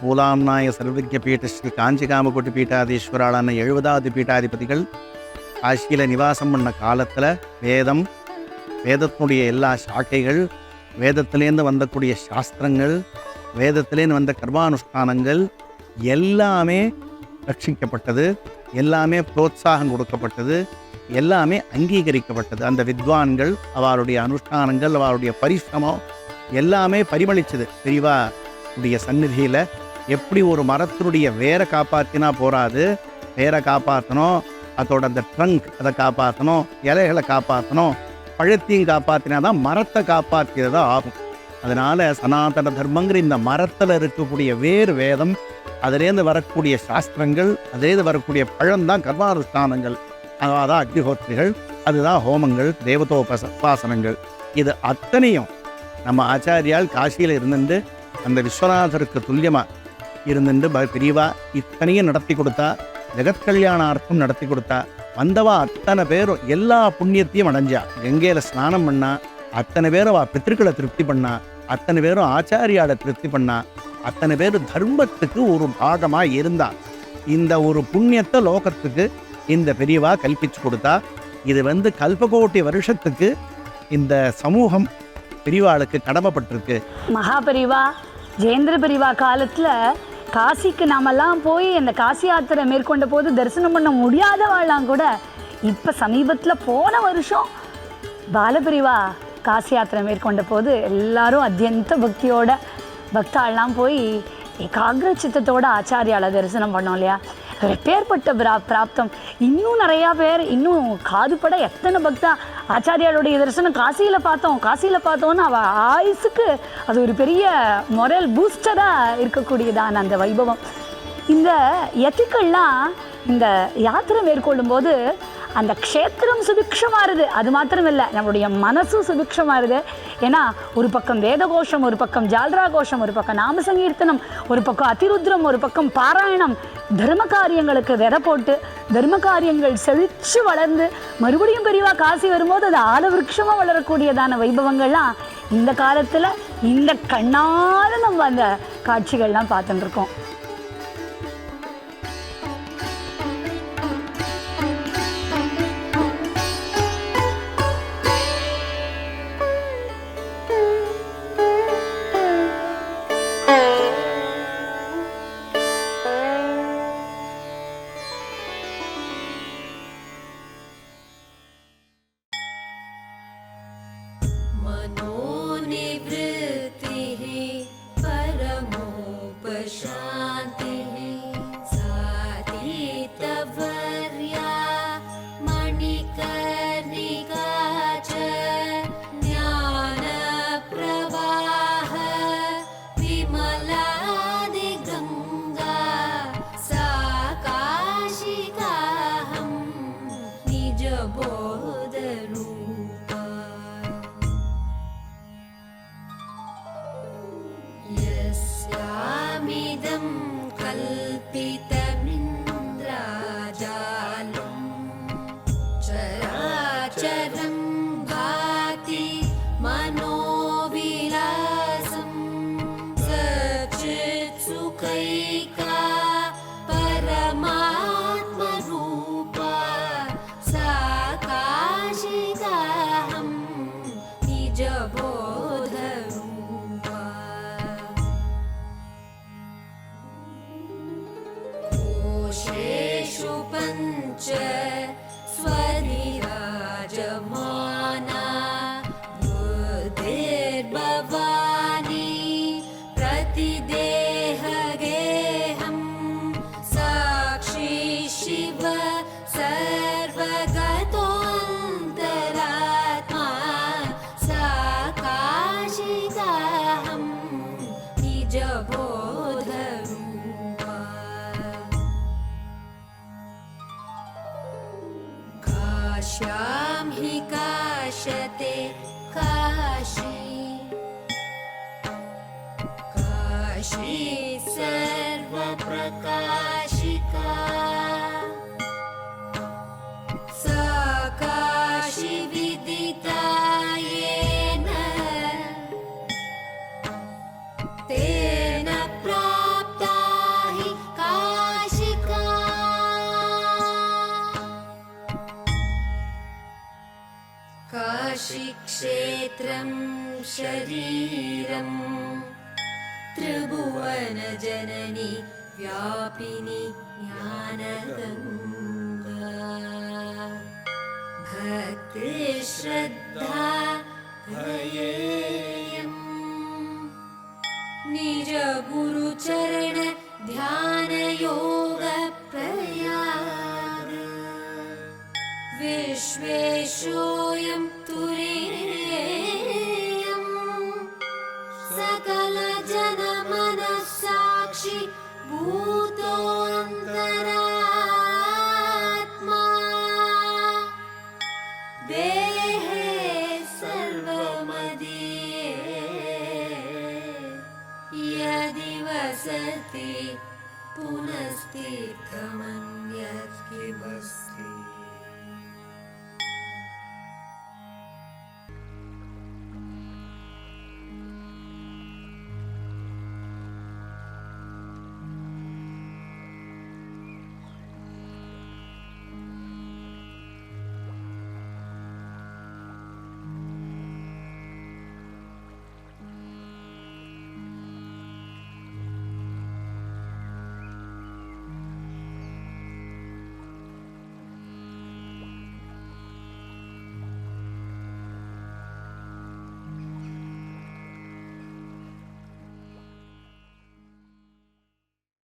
மூலாம்நாய சர்வஜ்ஞ பீட ஸ்ரீ காஞ்சி காமகோட்டி பீட்டாதீஸ்வராளான 70வது பீட்டாதிபதிகள் காசியில் நிவாசம் பண்ண காலத்தில் வேதம், வேதத்தினுடைய எல்லா சாக்கைகள், வேதத்திலேருந்து வந்தக்கூடிய சாஸ்திரங்கள், வேதத்திலேருந்து வந்த கர்மானுஷ்டானங்கள் எல்லாமே ரட்சிக்கப்பட்டது, எல்லாமே புரோத்சாகம் கொடுக்கப்பட்டது, எல்லாமே அங்கீகரிக்கப்பட்டது. அந்த வித்வான்கள் அவருடைய அனுஷ்டானங்கள், அவருடைய பரிசிரமம் எல்லாமே பரிமளிச்சது. பெரியவா உடைய சந்நிதியில் எப்படி ஒரு மரத்தினுடைய வேரை காப்பாற்றினா போராது, வேரை காப்பாற்றணும், அதோட அந்த ட்ரங்க் அதை காப்பாற்றணும், இலைகளை காப்பாற்றணும், பழத்தையும் காப்பாற்றினா தான் மரத்தை காப்பாற்றியதாக ஆகும். அதனால் சனாதன தர்மங்கிற இந்த மரத்தில் இருக்கக்கூடிய வேறு வேதம், அதிலேருந்து வரக்கூடிய சாஸ்திரங்கள், அதிலேருந்து வரக்கூடிய பழம்தான் கர்மானுஷ்டானங்கள், அதான் அக்னிஹோத்திரிகள், அதுதான் ஹோமங்கள், தேவதோபாசனங்கள். இது அத்தனையும் நம்ம ஆச்சாரியால் காசியில் இருந்துட்டு அந்த விஸ்வநாதருக்கு துல்லியமாக இருந்துட்டு பெரியவா இத்தனையும் நடத்தி கொடுத்தா, ஜெகத்கல்யாணார்த்தம் நடத்தி கொடுத்தா. வந்தவா அத்தனை பேரும் எல்லா புண்ணியத்தையும் அடைஞ்சா. கங்கையில் ஸ்நானம் பண்ணா, அத்தனை பேரும் பித்திருக்களை திருப்தி பண்ணா, அத்தனை பேரும் ஆச்சாரியால திருப்தி பண்ணா, அத்தனை பேரும் தர்மத்துக்கு ஒரு பாகமாக இருந்தா. இந்த ஒரு புண்ணியத்தை லோகத்துக்கு இந்த பெரியவா கல்பிச்சு கொடுத்தா. இது கல்பகோட்டி வருஷத்துக்கு இந்த சமூகம் பெரியவாளுக்கு கடமைப்பட்டிருக்கு. மகாபெரிவா, ஜெயேந்திர பெரிவா காலத்தில் காசிக்கு நாமெல்லாம் போய் அந்த காசி யாத்திரை மேற்கொண்ட போது தரிசனம் பண்ண முடியாதவாள்லாம் கூட இப்போ சமீபத்தில் போன வருஷம் பாலபெரிவா காசி யாத்திரை மேற்கொண்ட போது எல்லாரும் அத்தியந்த பக்தியோட பக்தாள்லாம் போய் ஏகாகிர சித்தத்தோட ஆச்சாரியால தரிசனம் பண்ணோம் இல்லையா? எப்பேற்பட்ட பிராப்தம். இன்னும் நிறையா பேர் இன்னும் காதுபட எத்தனை பக்தா ஆச்சாரியாளுடைய தரிசனம் காசியில் பார்த்தோன்னு அவள் ஆயுசுக்கு அது ஒரு பெரிய மொரல் பூஸ்டராக இருக்கக்கூடியதான அந்த வைபவம். இந்த யதிக்கள்லாம் இந்த யாத்திரை மேற்கொள்ளும் போது அந்த க்ஷேத்திரம் சுபிக்ஷமாகுது. அது மாத்திரம் இல்லை, நம்மளுடைய மனசும் சுபிக்ஷமாகுது. ஏன்னா ஒரு பக்கம் வேத கோஷம், ஒரு பக்கம் ஜால்ரா கோஷம், ஒரு பக்கம் நாம சங்கீர்த்தனம், ஒரு பக்கம் அதிருத்ரம், ஒரு பக்கம் பாராயணம். தர்ம காரியங்களுக்கு விதை போட்டு தர்ம காரியங்கள் செழிச்சு வளர்ந்து மறுபடியும் பெரியவா காசி வரும்போது அது ஆலவிருட்சமாக வளரக்கூடியதான வைபவங்கள்லாம் இந்த காலத்தில் இந்த கண்ணால் நம்ம அந்த காட்சிகள்லாம் பார்த்துட்டு இருக்கோம். काश्यां हि काशते काशी काशी सर्वप्रकाशिका सा काशी विदिता येन तेन प्राप्ता हि काशिका काशीक्षेत्रं शरीरं त्रिभुवनजननी व्यापिनी ज्ञानगङ्गा भक्तिश्रद्धा भयेयं निजगुरुचरण ध्यानयोगप्रयाग विश्वेशोऽयं तुरीयं सकलजनमनस्साक्षि भूतोऽन्तरात्मा देहे सर्वमदीये यदि वसति पुनस्तीर्थमन्यत् किमस्ति।